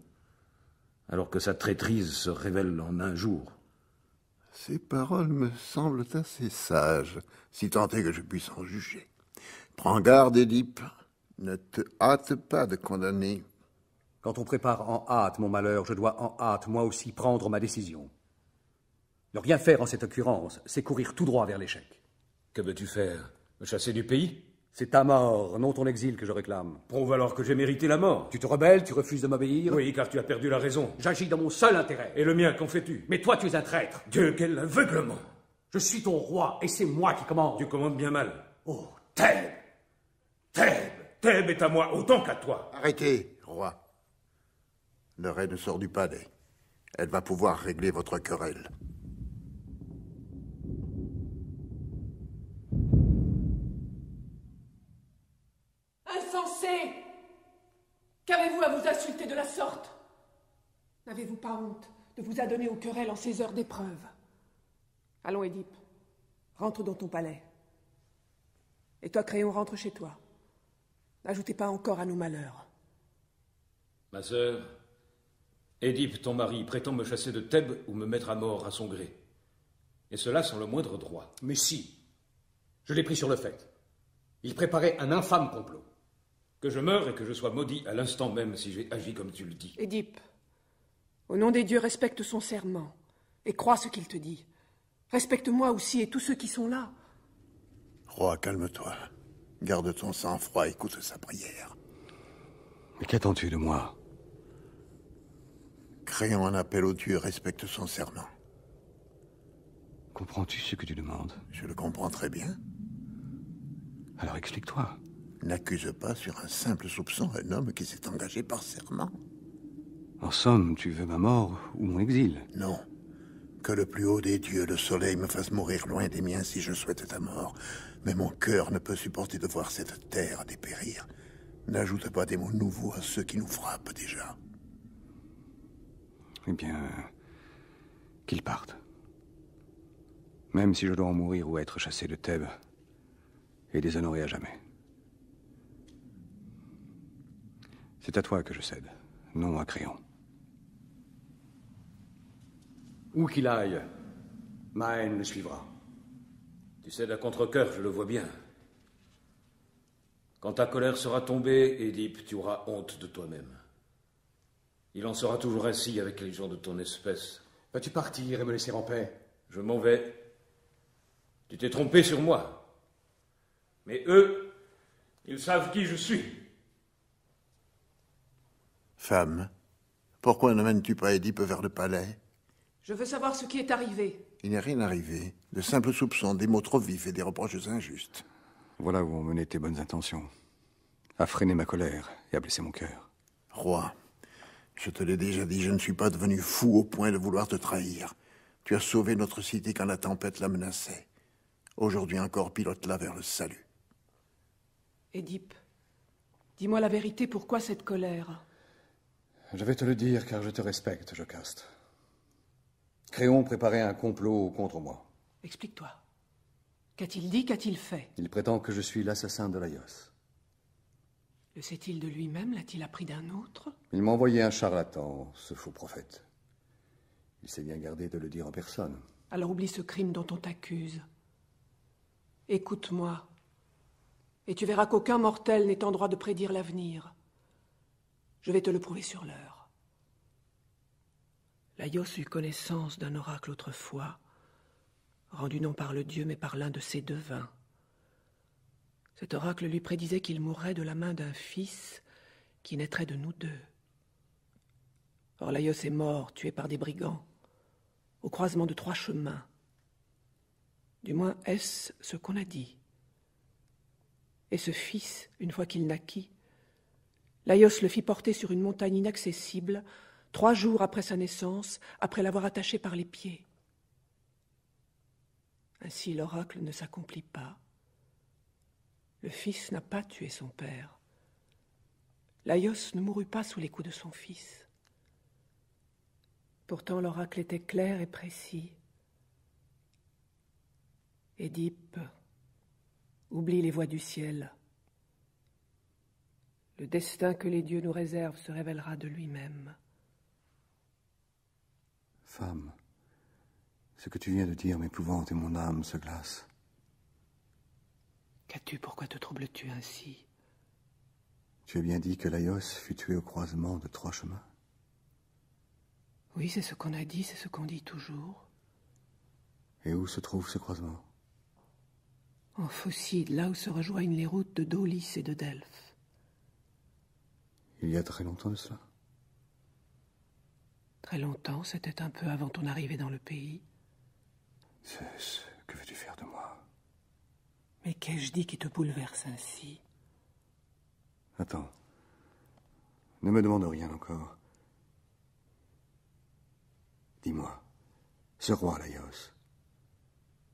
alors que sa traîtrise se révèle en un jour. Ces paroles me semblent assez sages, si tant est que je puisse en juger. Prends garde, Édipe. Ne te hâte pas de condamner. Quand on prépare en hâte mon malheur, je dois en hâte, moi aussi, prendre ma décision. Ne rien faire en cette occurrence, c'est courir tout droit vers l'échec. Que veux-tu faire? Me chasser du pays? C'est ta mort, non ton exil que je réclame. Prouve alors que j'ai mérité la mort. Tu te rebelles, tu refuses de m'obéir? Oui, car tu as perdu la raison. J'agis dans mon seul intérêt. Et le mien, qu'en fais-tu? Mais toi, tu es un traître. Dieu, quel aveuglement! Je suis ton roi, et c'est moi qui commande. Tu commandes bien mal. Oh, Thèbes! Thèbes! Thèbes est à moi autant qu'à toi. Arrêtez, roi. Le reine sort du palais. Elle va pouvoir régler votre querelle. Insensé! Qu'avez-vous à vous insulter de la sorte? N'avez-vous pas honte de vous adonner aux querelles en ces heures d'épreuve? Allons, Édipe, rentre dans ton palais. Et toi, Créon, rentre chez toi. N'ajoutez pas encore à nos malheurs. Ma sœur, Édipe, ton mari, prétend me chasser de Thèbes ou me mettre à mort à son gré. Et cela sans le moindre droit. Mais si, je l'ai pris sur le fait. Il préparait un infâme complot. Que je meure et que je sois maudit à l'instant même si j'ai agi comme tu le dis. Édipe, au nom des dieux, respecte son serment et crois ce qu'il te dit. Respecte-moi aussi et tous ceux qui sont là. Roi, calme-toi. Garde ton sang-froid, écoute sa prière. Mais qu'attends-tu de moi? Créons un appel aux dieux, respecte son serment. Comprends-tu ce que tu demandes? Je le comprends très bien. Alors explique-toi. N'accuse pas sur un simple soupçon un homme qui s'est engagé par serment. En somme, tu veux ma mort ou mon exil? Non. Que le plus haut des dieux, le soleil, me fasse mourir loin des miens si je souhaite ta mort. Mais mon cœur ne peut supporter de voir cette terre dépérir. N'ajoute pas des mots nouveaux à ceux qui nous frappent déjà. Eh bien, qu'ils partent. Même si je dois en mourir ou être chassé de Thèbes et déshonoré à jamais. C'est à toi que je cède, non à Créon. Où qu'il aille, ma haine le suivra. Tu cèdes à contre-cœur, je le vois bien. Quand ta colère sera tombée, Édipe, tu auras honte de toi-même. Il en sera toujours ainsi avec les gens de ton espèce. Vas-tu partir et me laisser en paix? Je m'en vais. Tu t'es trompé sur moi. Mais eux, ils savent qui je suis. Femme, pourquoi ne mènes-tu pas Édipe vers le palais? Je veux savoir ce qui est arrivé. Il n'est rien arrivé. De simples soupçons, des mots trop vifs et des reproches injustes. Voilà où ont mené tes bonnes intentions. À freiner ma colère et à blesser mon cœur. Roi, je te l'ai déjà dit, je ne suis pas devenu fou au point de vouloir te trahir. Tu as sauvé notre cité quand la tempête la menaçait. Aujourd'hui encore, pilote-la vers le salut. Édipe, dis-moi la vérité, pourquoi cette colère? Je vais te le dire car je te respecte, Jocaste. Créon préparait un complot contre moi. Explique-toi. Qu'a-t-il dit, qu'a-t-il fait? Il prétend que je suis l'assassin de Laios. Le sait-il de lui-même? L'a-t-il appris d'un autre? Il m'a envoyé un charlatan, ce faux prophète. Il s'est bien gardé de le dire en personne. Alors oublie ce crime dont on t'accuse. Écoute-moi, et tu verras qu'aucun mortel n'est en droit de prédire l'avenir. Je vais te le prouver sur l'heure. Laios eut connaissance d'un oracle autrefois, rendu non par le dieu, mais par l'un de ses devins. Cet oracle lui prédisait qu'il mourrait de la main d'un fils qui naîtrait de nous deux. Or Laios est mort, tué par des brigands, au croisement de 3 chemins. Du moins, est-ce ce qu'on a dit. Et ce fils, une fois qu'il naquit, Laios le fit porter sur une montagne inaccessible, 3 jours après sa naissance, après l'avoir attaché par les pieds. Ainsi l'oracle ne s'accomplit pas. Le fils n'a pas tué son père. Laios ne mourut pas sous les coups de son fils. Pourtant l'oracle était clair et précis. Édipe, oublie les voies du ciel. Le destin que les dieux nous réservent se révélera de lui-même. femme. Ce que tu viens de dire m'épouvante et mon âme se glace. Qu'as-tu? Pourquoi te troubles-tu ainsi? Tu as bien dit que Laios fut tué au croisement de 3 chemins? Oui, c'est ce qu'on a dit, c'est ce qu'on dit toujours. Et où se trouve ce croisement? En Phocide, là où se rejoignent les routes de Daulis et de Delphes. Il y a très longtemps de cela? Très longtemps, c'était un peu avant ton arrivée dans le pays. Zeus, que veux-tu faire de moi? Mais qu'ai-je dit qui te bouleverse ainsi? Attends. Ne me demande rien encore. Dis-moi, ce roi Laios,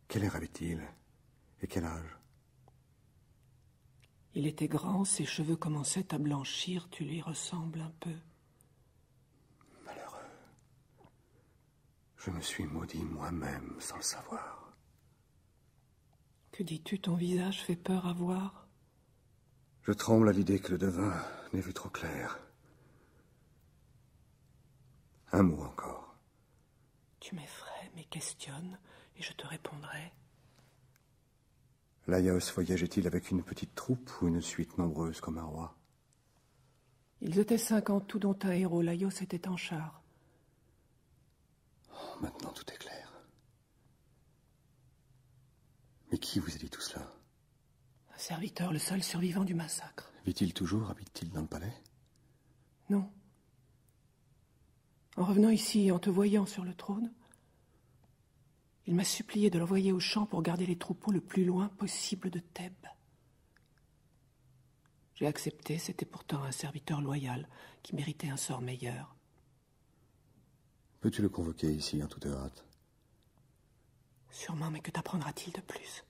quel air avait-il et quel âge? Il était grand, ses cheveux commençaient à blanchir, tu lui ressembles un peu. Malheureux. Je me suis maudit moi-même sans le savoir. Que dis-tu, ton visage fait peur à voir? Je tremble à l'idée que le devin n'ait vu trop clair. Un mot encore. Tu m'effraies, mais questionne, et je te répondrai. Laios voyageait-il avec une petite troupe ou une suite nombreuse comme un roi? Ils étaient 50 tout, dont un héros. Laios était en char. Oh, maintenant tout est clair. Mais qui vous a dit tout cela? Un serviteur, le seul survivant du massacre. Vit-il toujours? Habite-t-il dans le palais? Non. En revenant ici et en te voyant sur le trône, il m'a supplié de l'envoyer au champ pour garder les troupeaux le plus loin possible de Thèbes. J'ai accepté, c'était pourtant un serviteur loyal qui méritait un sort meilleur. Peux-tu le convoquer ici en toute hâte? Sûrement, mais que t'apprendra-t-il de plus?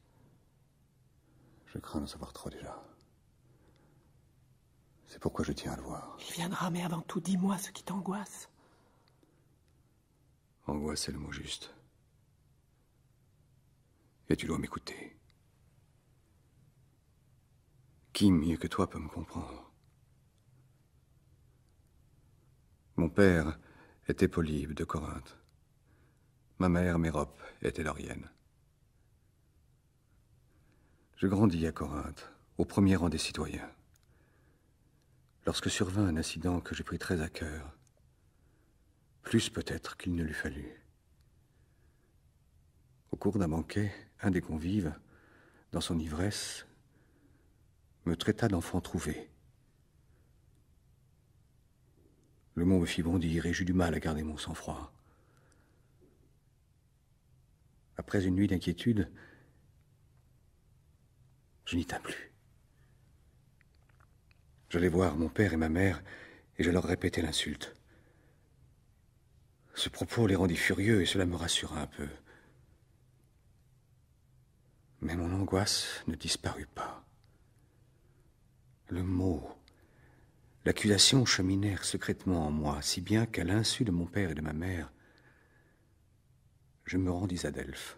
Je crains d'en savoir trop déjà. C'est pourquoi je tiens à le voir. Il viendra, mais avant tout, dis-moi ce qui t'angoisse. Angoisse, c'est le mot juste. Et tu dois m'écouter. Qui mieux que toi peut me comprendre? Mon père était Polybe de Corinthe. Ma mère, Mérope, était laurienne. Je grandis à Corinthe, au premier rang des citoyens. Lorsque survint un incident que j'ai pris très à cœur, plus peut-être qu'il ne l'eût fallu. Au cours d'un banquet, un des convives, dans son ivresse, me traita d'enfant trouvé. Le mot me fit bondir et j'eus du mal à garder mon sang-froid. Après une nuit d'inquiétude, je n'y tins plus. J'allai voir mon père et ma mère et je leur répétai l'insulte. Ce propos les rendit furieux et cela me rassura un peu. Mais mon angoisse ne disparut pas. Le mot, l'accusation cheminèrent secrètement en moi, si bien qu'à l'insu de mon père et de ma mère, je me rendis à Delphes.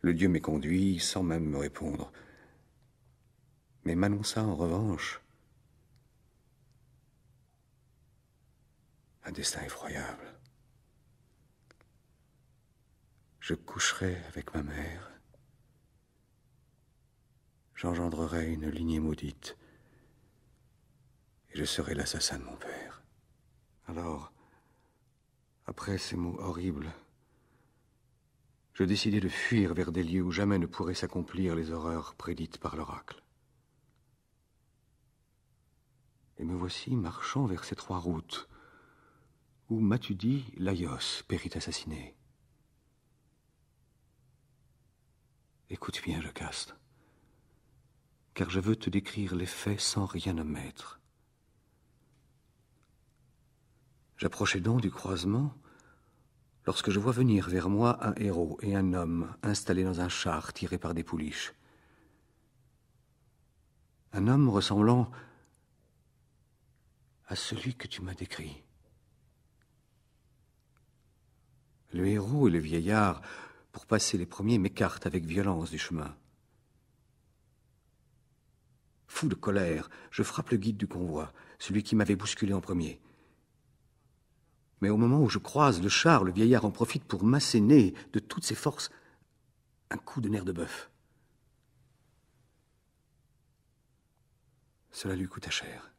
Le dieu m'y conduit sans même me répondre, mais m'annonça en revanche un destin effroyable. Je coucherai avec ma mère. J'engendrerai une lignée maudite. Et je serai l'assassin de mon père. Alors, après ces mots horribles, je décidai de fuir vers des lieux où jamais ne pourraient s'accomplir les horreurs prédites par l'oracle. Et me voici marchant vers ces 3 routes, où, m'as-tu dit, Laios périt assassiné. Écoute bien, Jocaste, car je veux te décrire les faits sans rien omettre. J'approchais donc du croisement lorsque je vois venir vers moi un héros et un homme installés dans un char tiré par des pouliches. Un homme ressemblant à celui que tu m'as décrit. Le héros et le vieillard, pour passer les premiers, m'écartent avec violence du chemin. Fou de colère, je frappe le guide du convoi, celui qui m'avait bousculé en premier. Mais au moment où je croise le char, le vieillard en profite pour m'asséner de toutes ses forces un coup de nerf de bœuf. Cela lui coûta cher.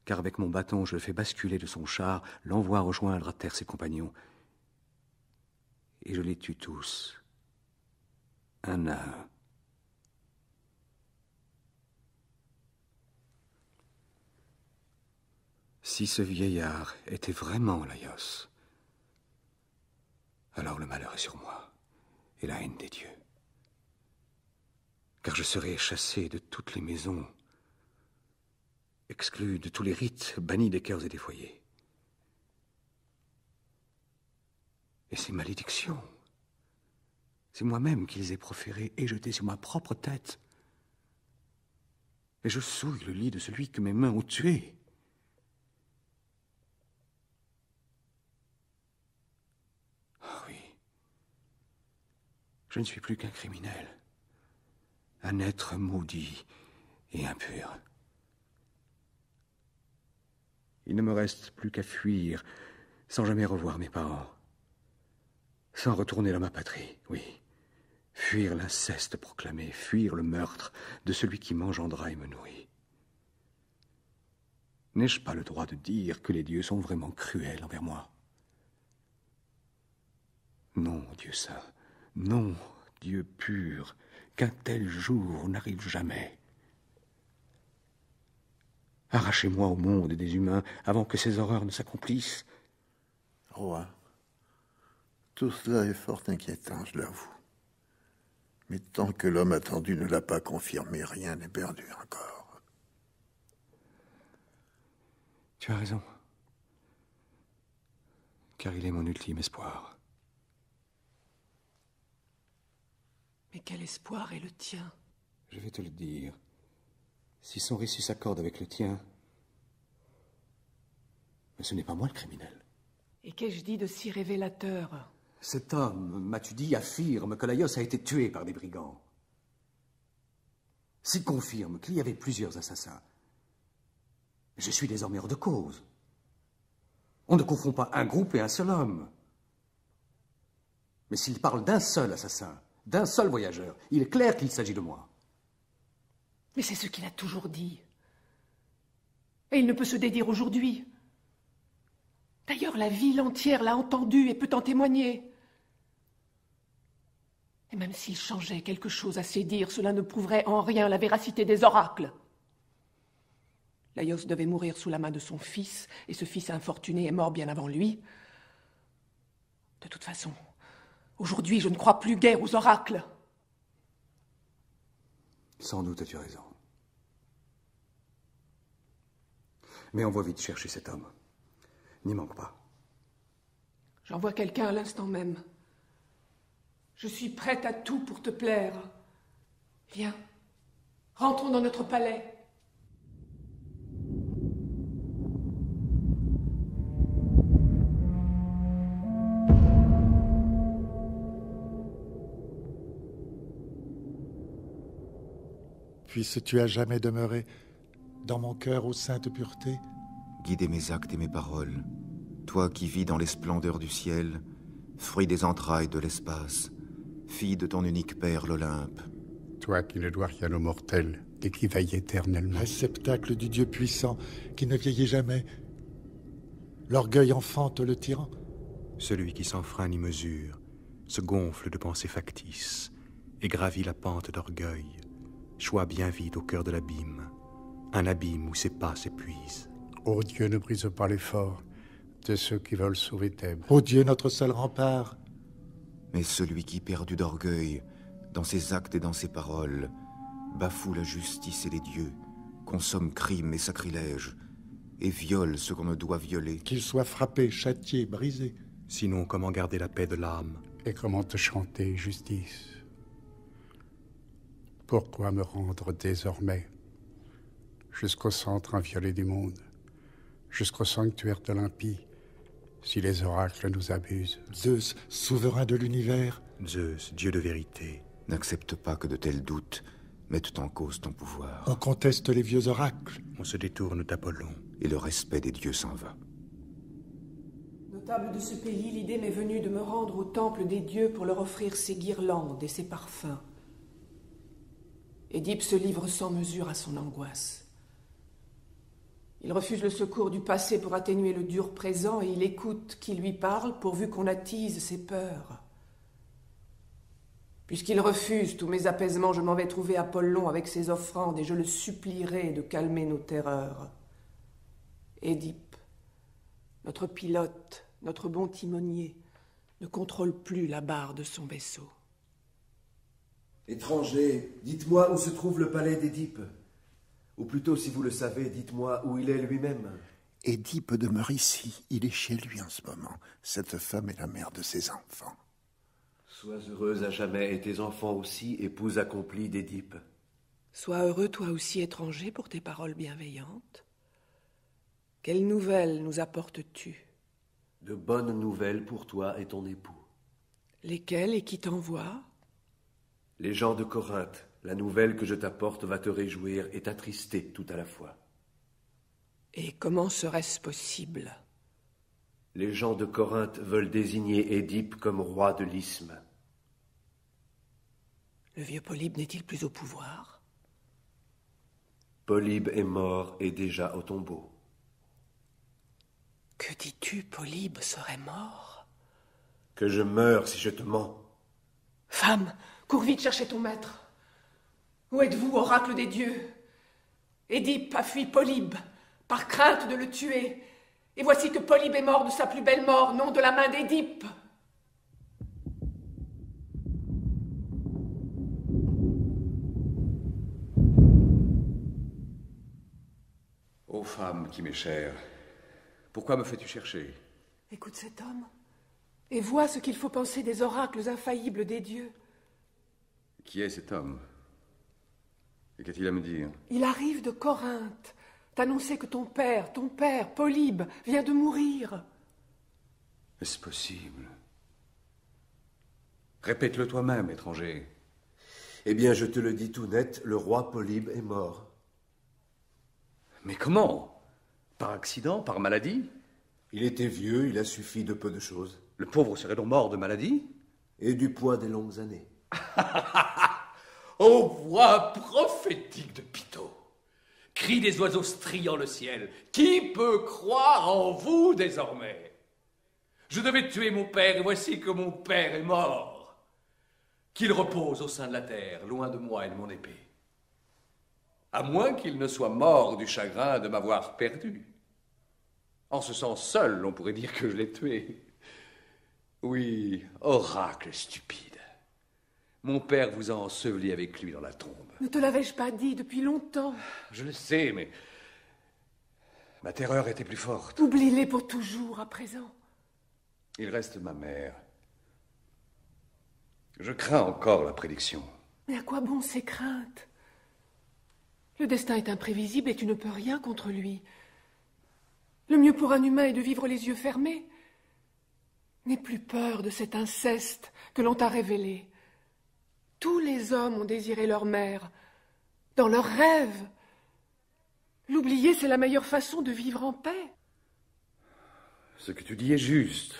Car avec mon bâton, je le fais basculer de son char, l'envoie rejoindre à terre ses compagnons. Et je les tue tous, un à un. Si ce vieillard était vraiment Laios, alors le malheur est sur moi et la haine des dieux. Car je serai chassé de toutes les maisons, exclu de tous les rites, banni des cœurs et des foyers. Et ces malédictions, c'est moi-même qui les ai proférées et jetées sur ma propre tête. Et je souille le lit de celui que mes mains ont tué. Oh oui, je ne suis plus qu'un criminel, un être maudit et impur. Il ne me reste plus qu'à fuir sans jamais revoir mes parents. Sans retourner dans ma patrie, oui. Fuir l'inceste proclamé, fuir le meurtre de celui qui m'engendra et me nourrit. N'ai-je pas le droit de dire que les dieux sont vraiment cruels envers moi? Non, Dieu saint, non, Dieu pur, qu'un tel jour n'arrive jamais. Arrachez-moi au monde des humains avant que ces horreurs ne s'accomplissent. Roi, tout cela est fort inquiétant, je l'avoue. Mais tant que l'homme attendu ne l'a pas confirmé, rien n'est perdu encore. Tu as raison. Car il est mon ultime espoir. Mais quel espoir est le tien? Je vais te le dire. Si son récit s'accorde avec le tien, mais ce n'est pas moi le criminel. Et qu'ai-je dit de si révélateur? Cet homme, m'as-tu dit, affirme que Laios a été tué par des brigands. S'il confirme qu'il y avait plusieurs assassins, je suis désormais hors de cause. On ne confond pas un groupe et un seul homme. Mais s'il parle d'un seul assassin, d'un seul voyageur, il est clair qu'il s'agit de moi. Mais c'est ce qu'il a toujours dit. Et il ne peut se dédire aujourd'hui. D'ailleurs, la ville entière l'a entendu et peut en témoigner. Et même s'il changeait quelque chose à ses dires, cela ne prouverait en rien la véracité des oracles. Laios devait mourir sous la main de son fils, et ce fils infortuné est mort bien avant lui. De toute façon, aujourd'hui, je ne crois plus guère aux oracles. Sans doute as-tu raison. Mais envoie vite chercher cet homme. N'y manque pas. J'envoie quelqu'un à l'instant même. Je suis prête à tout pour te plaire. Viens, rentrons dans notre palais. Puisses-tu à jamais demeurer dans mon cœur aux saintes puretés? Guidez mes actes et mes paroles. Toi qui vis dans les splendeurs du ciel, fruit des entrailles de l'espace, fille de ton unique père, l'Olympe. Toi qui ne dois rien aux mortels et qui veilles éternellement. Réceptacle du Dieu puissant qui ne vieillit jamais. L'orgueil enfante le tyran. Celui qui sans frein ni mesure se gonfle de pensées factices et gravit la pente d'orgueil, choix bien vide au cœur de l'abîme, un abîme où ses pas s'épuisent. Ô Dieu, ne brise pas l'effort de ceux qui veulent sauver Thèbes. Ô Dieu, notre seul rempart. Mais celui qui, perdu d'orgueil, dans ses actes et dans ses paroles, bafoue la justice et les dieux, consomme crimes et sacrilèges, et viole ce qu'on ne doit violer. Qu'il soit frappé, châtié, brisé. Sinon, comment garder la paix de l'âme? Et comment te chanter justice? Pourquoi me rendre désormais jusqu'au centre inviolé du monde, jusqu'au sanctuaire d'Olympie, si les oracles nous abusent? Zeus, souverain de l'univers. Zeus, Dieu de vérité. N'accepte pas que de tels doutes mettent en cause ton pouvoir. On conteste les vieux oracles. On se détourne d'Apollon. Et le respect des dieux s'en va. Notable de ce pays, l'idée m'est venue de me rendre au temple des dieux pour leur offrir ses guirlandes et ses parfums. Édipe se livre sans mesure à son angoisse. Il refuse le secours du passé pour atténuer le dur présent et il écoute qui lui parle pourvu qu'on attise ses peurs. Puisqu'il refuse tous mes apaisements, je m'en vais trouver Apollon avec ses offrandes et je le supplierai de calmer nos terreurs. Édipe, notre pilote, notre bon timonier, ne contrôle plus la barre de son vaisseau. Étranger, dites-moi où se trouve le palais d'Édipe. Ou plutôt, si vous le savez, dites-moi où il est lui-même. Édipe demeure ici. Il est chez lui en ce moment. Cette femme est la mère de ses enfants. Sois heureuse à jamais, et tes enfants aussi, épouse accomplie d'Édipe. Sois heureux toi aussi, étranger, pour tes paroles bienveillantes. Quelles nouvelles nous apportes-tu? De bonnes nouvelles pour toi et ton époux. Lesquelles et qui t'envoie? Les gens de Corinthe. La nouvelle que je t'apporte va te réjouir et t'attrister tout à la fois. Et comment serait-ce possible? Les gens de Corinthe veulent désigner Édipe comme roi de l'Isthme. Le vieux Polybe n'est-il plus au pouvoir? Polybe est mort et déjà au tombeau. Que dis-tu, Polybe serait mort? Que je meure si je te mens. Femme, cours vite chercher ton maître. Où êtes-vous, oracle des dieux? Édipe a fui Polybe, par crainte de le tuer. Et voici que Polybe est mort de sa plus belle mort, non de la main d'Édipe. Ô femme qui m'est chère, pourquoi me fais-tu chercher? Écoute cet homme, et vois ce qu'il faut penser des oracles infaillibles des dieux. Qui est cet homme? Et qu'a-t-il à me dire? Il arrive de Corinthe, t'annoncer que ton père, Polybe, vient de mourir. Est-ce possible? Répète-le toi-même, étranger. Eh bien, je te le dis tout net, le roi Polybe est mort. Mais comment? Par accident? Par maladie? Il était vieux, il a suffi de peu de choses. Le pauvre serait donc mort de maladie? Et du poids des longues années. Ô voix prophétique de Python, cri des oiseaux striant le ciel, qui peut croire en vous désormais? Je devais tuer mon père, et voici que mon père est mort. Qu'il repose au sein de la terre, loin de moi et de mon épée. À moins qu'il ne soit mort du chagrin de m'avoir perdu. En ce sens seul, on pourrait dire que je l'ai tué. Oui, oracle stupide. Mon père vous a enseveli avec lui dans la tombe. Ne te l'avais-je pas dit depuis longtemps? Je le sais, mais ma terreur était plus forte. Oublie-les pour toujours à présent. Il reste ma mère. Je crains encore la prédiction. Mais à quoi bon ces craintes? Le destin est imprévisible et tu ne peux rien contre lui. Le mieux pour un humain est de vivre les yeux fermés. N'aie plus peur de cet inceste que l'on t'a révélé. Tous les hommes ont désiré leur mère, dans leurs rêves. L'oublier, c'est la meilleure façon de vivre en paix. Ce que tu dis est juste.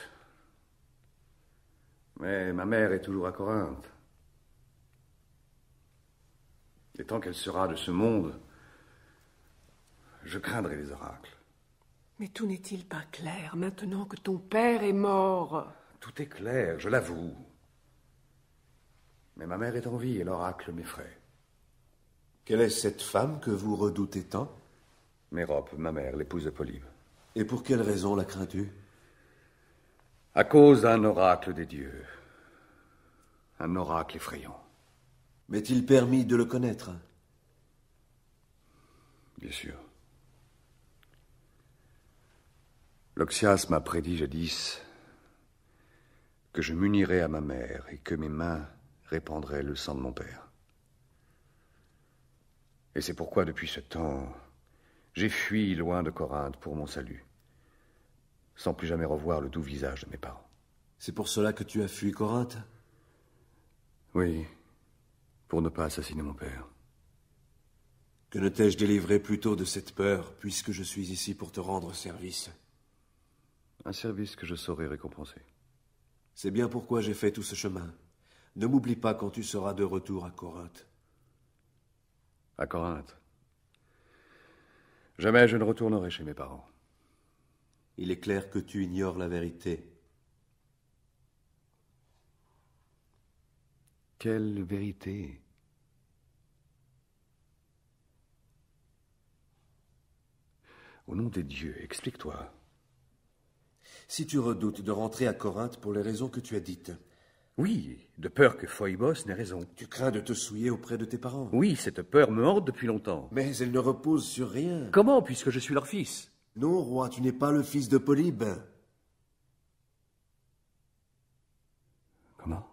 Mais ma mère est toujours à Corinthe. Et tant qu'elle sera de ce monde, je craindrai les oracles. Mais tout n'est-il pas clair maintenant que ton père est mort? Tout est clair, je l'avoue. Mais ma mère est en vie et l'oracle m'effraie. Quelle est cette femme que vous redoutez tant? Mérope, ma mère, l'épouse de Polybe. Et pour quelle raison la crains-tu? À cause d'un oracle des dieux. Un oracle effrayant. M'est-il permis de le connaître? Bien sûr. L'Oxias m'a prédit jadis que je m'unirais à ma mère et que mes mains répandraient le sang de mon père. Et c'est pourquoi, depuis ce temps, j'ai fui loin de Corinthe pour mon salut, sans plus jamais revoir le doux visage de mes parents. C'est pour cela que tu as fui Corinthe? Oui, pour ne pas assassiner mon père. Que ne t'ai-je délivré plutôt de cette peur, puisque je suis ici pour te rendre service? Un service que je saurai récompenser. C'est bien pourquoi j'ai fait tout ce chemin. Ne m'oublie pas quand tu seras de retour à Corinthe. À Corinthe. Jamais je ne retournerai chez mes parents. Il est clair que tu ignores la vérité. Quelle vérité? Au nom des dieux, explique-toi. Si tu redoutes de rentrer à Corinthe pour les raisons que tu as dites. Oui, de peur que Phoebos n'ait raison. Tu crains de te souiller auprès de tes parents. Oui, cette peur me hante depuis longtemps. Mais elle ne repose sur rien. Comment, puisque je suis leur fils? Non, roi, tu n'es pas le fils de Polybe. Comment?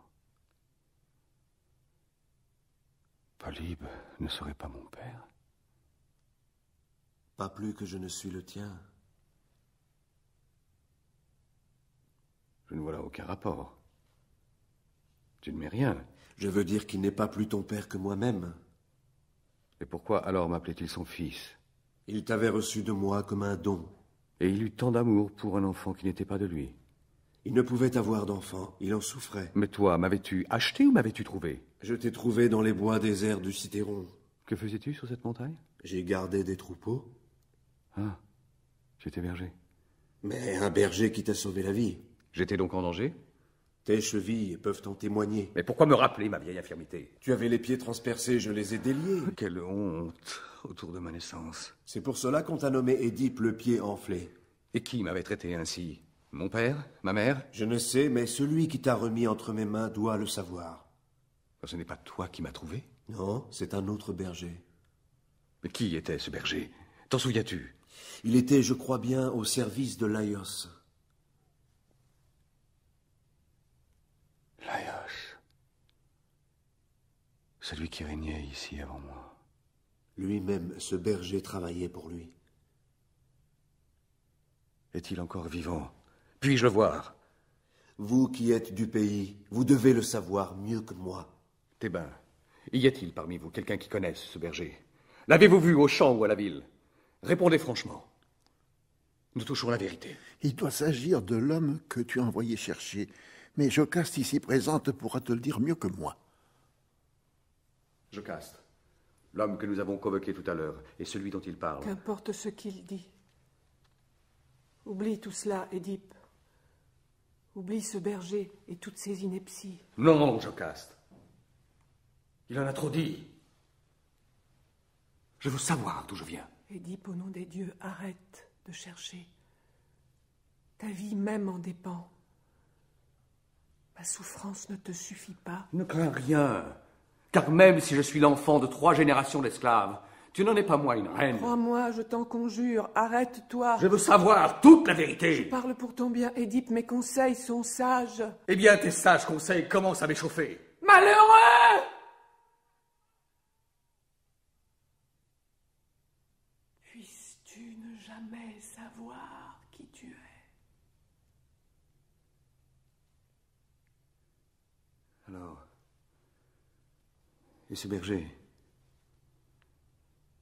Polybe ne serait pas mon père? Pas plus que je ne suis le tien. Je ne vois là aucun rapport. Tu ne mets rien. Je veux dire qu'il n'est pas plus ton père que moi-même. Et pourquoi alors m'appelait-il son fils? Il t'avait reçu de moi comme un don. Et il eut tant d'amour pour un enfant qui n'était pas de lui. Il ne pouvait avoir d'enfant, il en souffrait. Mais toi, m'avais-tu acheté ou m'avais-tu trouvé? Je t'ai trouvé dans les bois déserts du Cithéron. Que faisais-tu sur cette montagne? J'ai gardé des troupeaux. Ah, j'étais berger. Mais un berger qui t'a sauvé la vie. J'étais donc en danger? Tes chevilles peuvent en témoigner. Mais pourquoi me rappeler ma vieille infirmité? Tu avais les pieds transpercés, je les ai déliés. Quelle honte autour de ma naissance. C'est pour cela qu'on t'a nommé Édipe le pied enflé. Et qui m'avait traité ainsi? Mon père? Ma mère? Je ne sais, mais celui qui t'a remis entre mes mains doit le savoir. Ce n'est pas toi qui m'as trouvé? Non, c'est un autre berger. Mais qui était ce berger? T'en souviens-tu? Il était, je crois bien, au service de Laios. Laios. Celui qui régnait ici avant moi. Lui-même, ce berger travaillait pour lui. Est-il encore vivant? Puis-je le voir? Vous qui êtes du pays, vous devez le savoir mieux que moi. Thébain, y a-t-il parmi vous quelqu'un qui connaisse ce berger? L'avez-vous vu au champ ou à la ville? Répondez franchement. Nous touchons la vérité. Il doit s'agir de l'homme que tu as envoyé chercher. Mais Jocaste, ici présente, pourra te le dire mieux que moi. Jocaste, l'homme que nous avons convoqué tout à l'heure, est celui dont il parle. Qu'importe ce qu'il dit. Oublie tout cela, Édipe. Oublie ce berger et toutes ses inepties. Non, Jocaste. Il en a trop dit. Je veux savoir d'où je viens. Édipe, au nom des dieux, arrête de chercher. Ta vie même en dépend. Ma souffrance ne te suffit pas. Ne crains rien, car même si je suis l'enfant de 3 générations d'esclaves, tu n'en es pas moi une reine. Crois-moi, je t'en conjure, arrête-toi. Je veux savoir toute la vérité. Je parle pour ton bien, Édipe, mes conseils sont sages. Eh bien, tes sages conseils commencent à m'échauffer. Malheureux! Puisses-tu ne jamais savoir qui tu es? Alors, et ce berger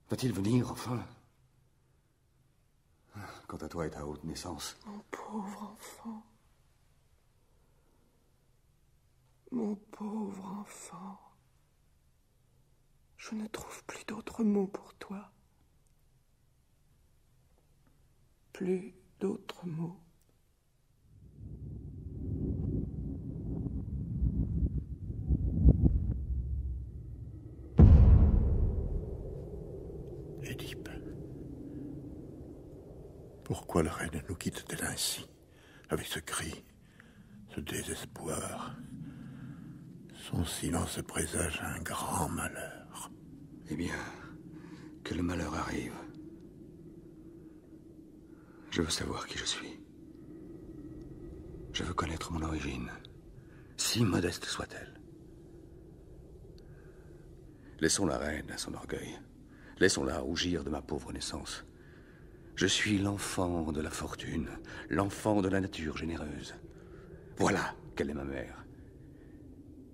va-t-il venir, enfin? Quant à toi et ta haute naissance. Mon pauvre enfant. Mon pauvre enfant. Je ne trouve plus d'autres mots pour toi. Plus d'autres mots. Édipe, pourquoi la reine nous quitte-t-elle ainsi, avec ce cri, ce désespoir? Son silence présage un grand malheur. Eh bien, que le malheur arrive. Je veux savoir qui je suis. Je veux connaître mon origine, si modeste soit-elle. Laissons la reine à son orgueil. Laissons-la rougir de ma pauvre naissance. Je suis l'enfant de la fortune, l'enfant de la nature généreuse. Voilà quelle est ma mère.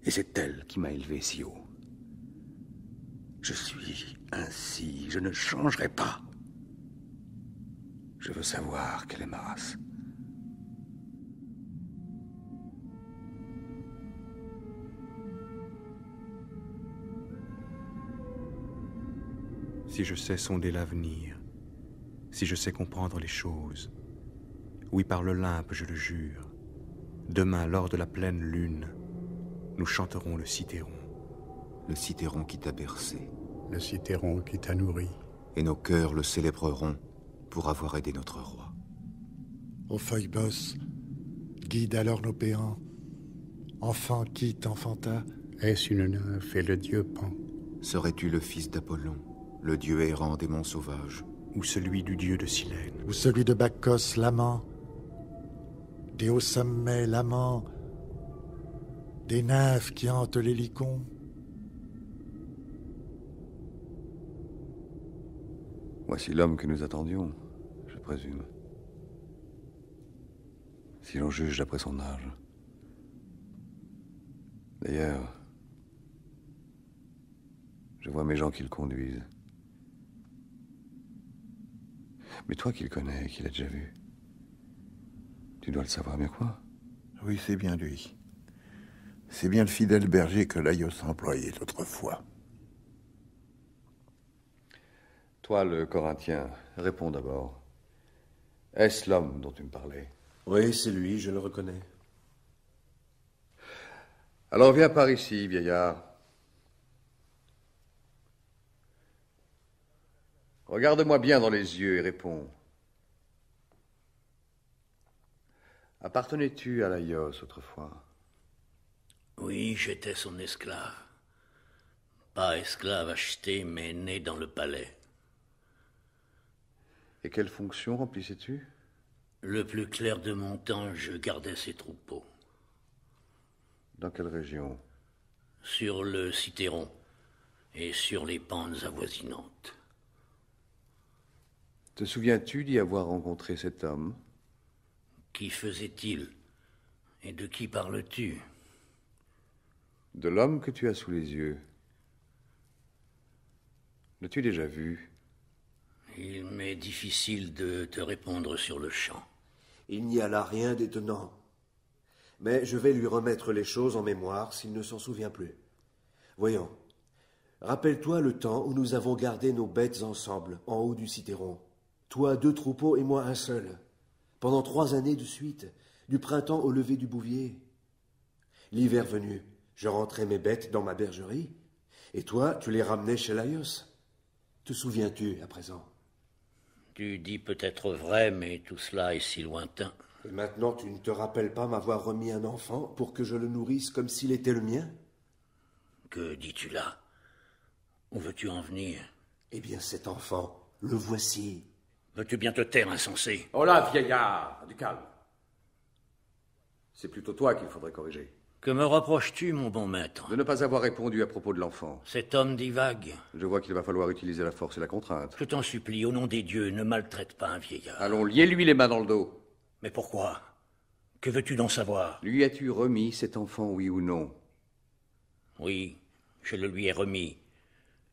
Et c'est elle qui m'a élevé si haut. Je suis ainsi, je ne changerai pas. Je veux savoir quelle est ma race. Si je sais sonder l'avenir, si je sais comprendre les choses, oui, par l'Olympe, je le jure, demain, lors de la pleine lune, nous chanterons le cithéron. Le cithéron qui t'a bercé. Le cithéron qui t'a nourri. Et nos cœurs le célébreront pour avoir aidé notre roi. Ô Phoebos, guide alors nos péants. Enfant qui t'enfanta? Est-ce une nymphe et le dieu Pan? Serais-tu le fils d'Apollon, le dieu errant des monts sauvages? Ou celui du dieu de Silène? Ou celui de Bacchos, l'amant? Des hauts sommets, l'amant? Des nymphes qui hantent les licons? Voici l'homme que nous attendions, je présume. Si l'on juge d'après son âge. D'ailleurs, je vois mes gens qui le conduisent. Mais toi qui le connais, qui l'as déjà vu, tu dois le savoir mieux que moi. Oui, c'est bien lui. C'est bien le fidèle berger que Laïos employait autrefois. Toi, le Corinthien, réponds d'abord. Est-ce l'homme dont tu me parlais? Oui, c'est lui, je le reconnais. Alors viens par ici, vieillard. Regarde-moi bien dans les yeux et réponds. Appartenais-tu à Laïos autrefois? Oui, j'étais son esclave. Pas esclave acheté, mais né dans le palais. Et quelle fonction remplissais-tu? Le plus clair de mon temps, je gardais ses troupeaux. Dans quelle région? Sur le Cithéron et sur les pentes avoisinantes. Te souviens-tu d'y avoir rencontré cet homme? Qui faisait-il? Et de qui parles-tu? De l'homme que tu as sous les yeux. L'as-tu déjà vu? Il m'est difficile de te répondre sur le champ. Il n'y a là rien d'étonnant. Mais je vais lui remettre les choses en mémoire s'il ne s'en souvient plus. Voyons. Rappelle-toi le temps où nous avons gardé nos bêtes ensemble, en haut du Cithéron. Toi 2 troupeaux et moi un seul. Pendant 3 années de suite, du printemps au lever du bouvier. L'hiver venu, je rentrais mes bêtes dans ma bergerie, et toi, tu les ramenais chez Laïos. Te souviens-tu à présent? Tu dis peut-être vrai, mais tout cela est si lointain. Et maintenant, tu ne te rappelles pas m'avoir remis un enfant pour que je le nourrisse comme s'il était le mien? Que dis-tu là? Où veux-tu en venir? Eh bien, cet enfant, le voici. Veux-tu bien te taire, insensé? Oh là, vieillard, du calme. C'est plutôt toi qu'il faudrait corriger. Que me reproches-tu, mon bon maître? De ne pas avoir répondu à propos de l'enfant. Cet homme divague. Je vois qu'il va falloir utiliser la force et la contrainte. Je t'en supplie, au nom des dieux, ne maltraite pas un vieillard. Allons, liez-lui les mains dans le dos. Mais pourquoi? Que veux-tu d'en savoir? Lui as-tu remis cet enfant, oui ou non? Oui, je le lui ai remis.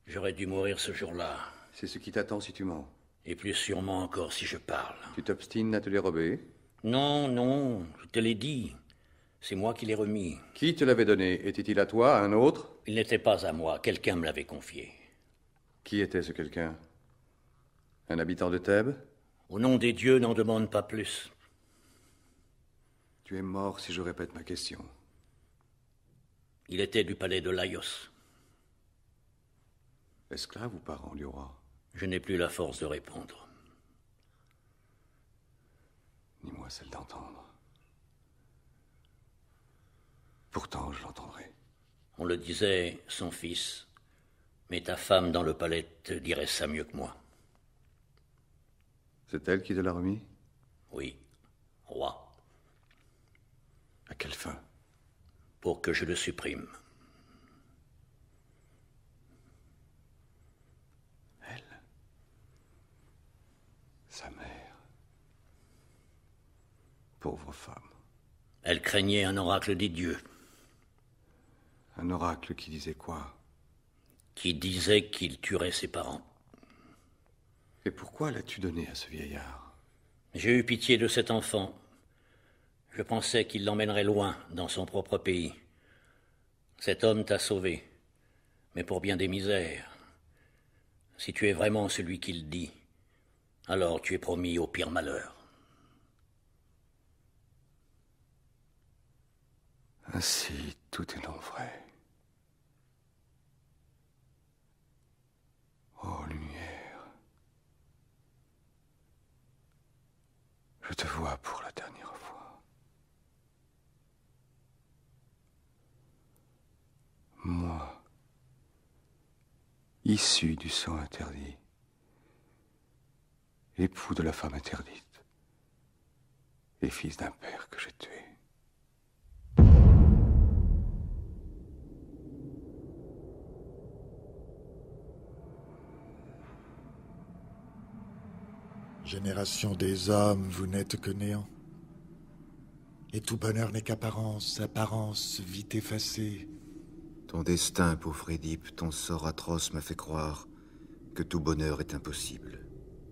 J'aurais dû mourir ce jour-là. C'est ce qui t'attend si tu mens. Et plus sûrement encore si je parle. Tu t'obstines à te les rober? Non, non, je te l'ai dit. C'est moi qui l'ai remis. Qui te l'avait donné? Était-il à toi, à un autre? Il n'était pas à moi, quelqu'un me l'avait confié. Qui était ce quelqu'un? Un habitant de Thèbes? Au nom des dieux, n'en demande pas plus. Tu es mort si je répète ma question. Il était du palais de Laïos. Esclave ou parent du roi? Je n'ai plus la force de répondre. Ni moi celle d'entendre. Pourtant, je l'entendrai. On le disait, son fils, mais ta femme dans le palais te dirait ça mieux que moi. C'est elle qui te l'a remis? Oui, roi. À quelle fin? Pour que je le supprime. Elle? Sa mère. Pauvre femme. Elle craignait un oracle des dieux. Un oracle qui disait quoi? Qui disait qu'il tuerait ses parents. Et pourquoi l'as-tu donné à ce vieillard? J'ai eu pitié de cet enfant. Je pensais qu'il l'emmènerait loin, dans son propre pays. Cet homme t'a sauvé, mais pour bien des misères. Si tu es vraiment celui qu'il dit, alors tu es promis au pire malheur. Ainsi, tout est donc vrai. Oh, lumière, je te vois pour la dernière fois. Moi, issu du sang interdit, époux de la femme interdite, et fils d'un père que j'ai tué. Génération des hommes, vous n'êtes que néant. Et tout bonheur n'est qu'apparence, apparence vite effacée. Ton destin, pauvre Édipe, ton sort atroce m'a fait croire que tout bonheur est impossible.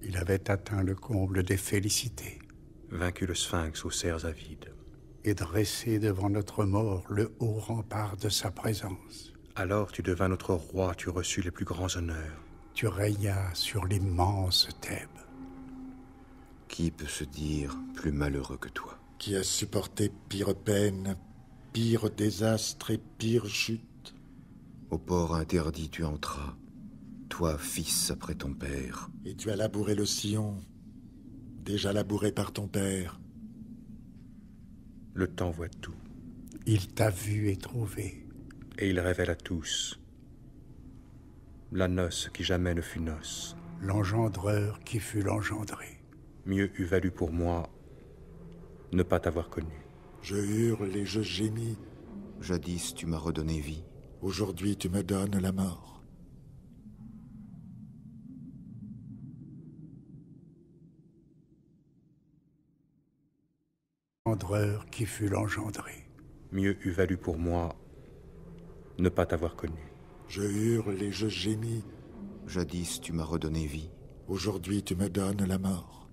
Il avait atteint le comble des félicités. Vaincu le sphinx aux serres avides. Et dressé devant notre mort le haut rempart de sa présence. Alors tu devins notre roi, tu reçus les plus grands honneurs. Tu régnas sur l'immense Thèbes. Qui peut se dire plus malheureux que toi? Qui a supporté pire peine, pire désastre et pire chute? Au port interdit tu entras, toi, fils après ton père. Et tu as labouré le sillon, déjà labouré par ton père. Le temps voit tout. Il t'a vu et trouvé. Et il révèle à tous la noce qui jamais ne fut noce. L'engendreur qui fut l'engendré. Mieux eût valu pour moi ne pas t'avoir connu. Je hurle et je gémis. Jadis tu m'as redonné vie. Aujourd'hui tu me donnes la mort. L'engendreur qui fut l'engendré. Mieux eût valu pour moi ne pas t'avoir connu. Je hurle et je gémis. Jadis tu m'as redonné vie. Aujourd'hui tu me donnes la mort.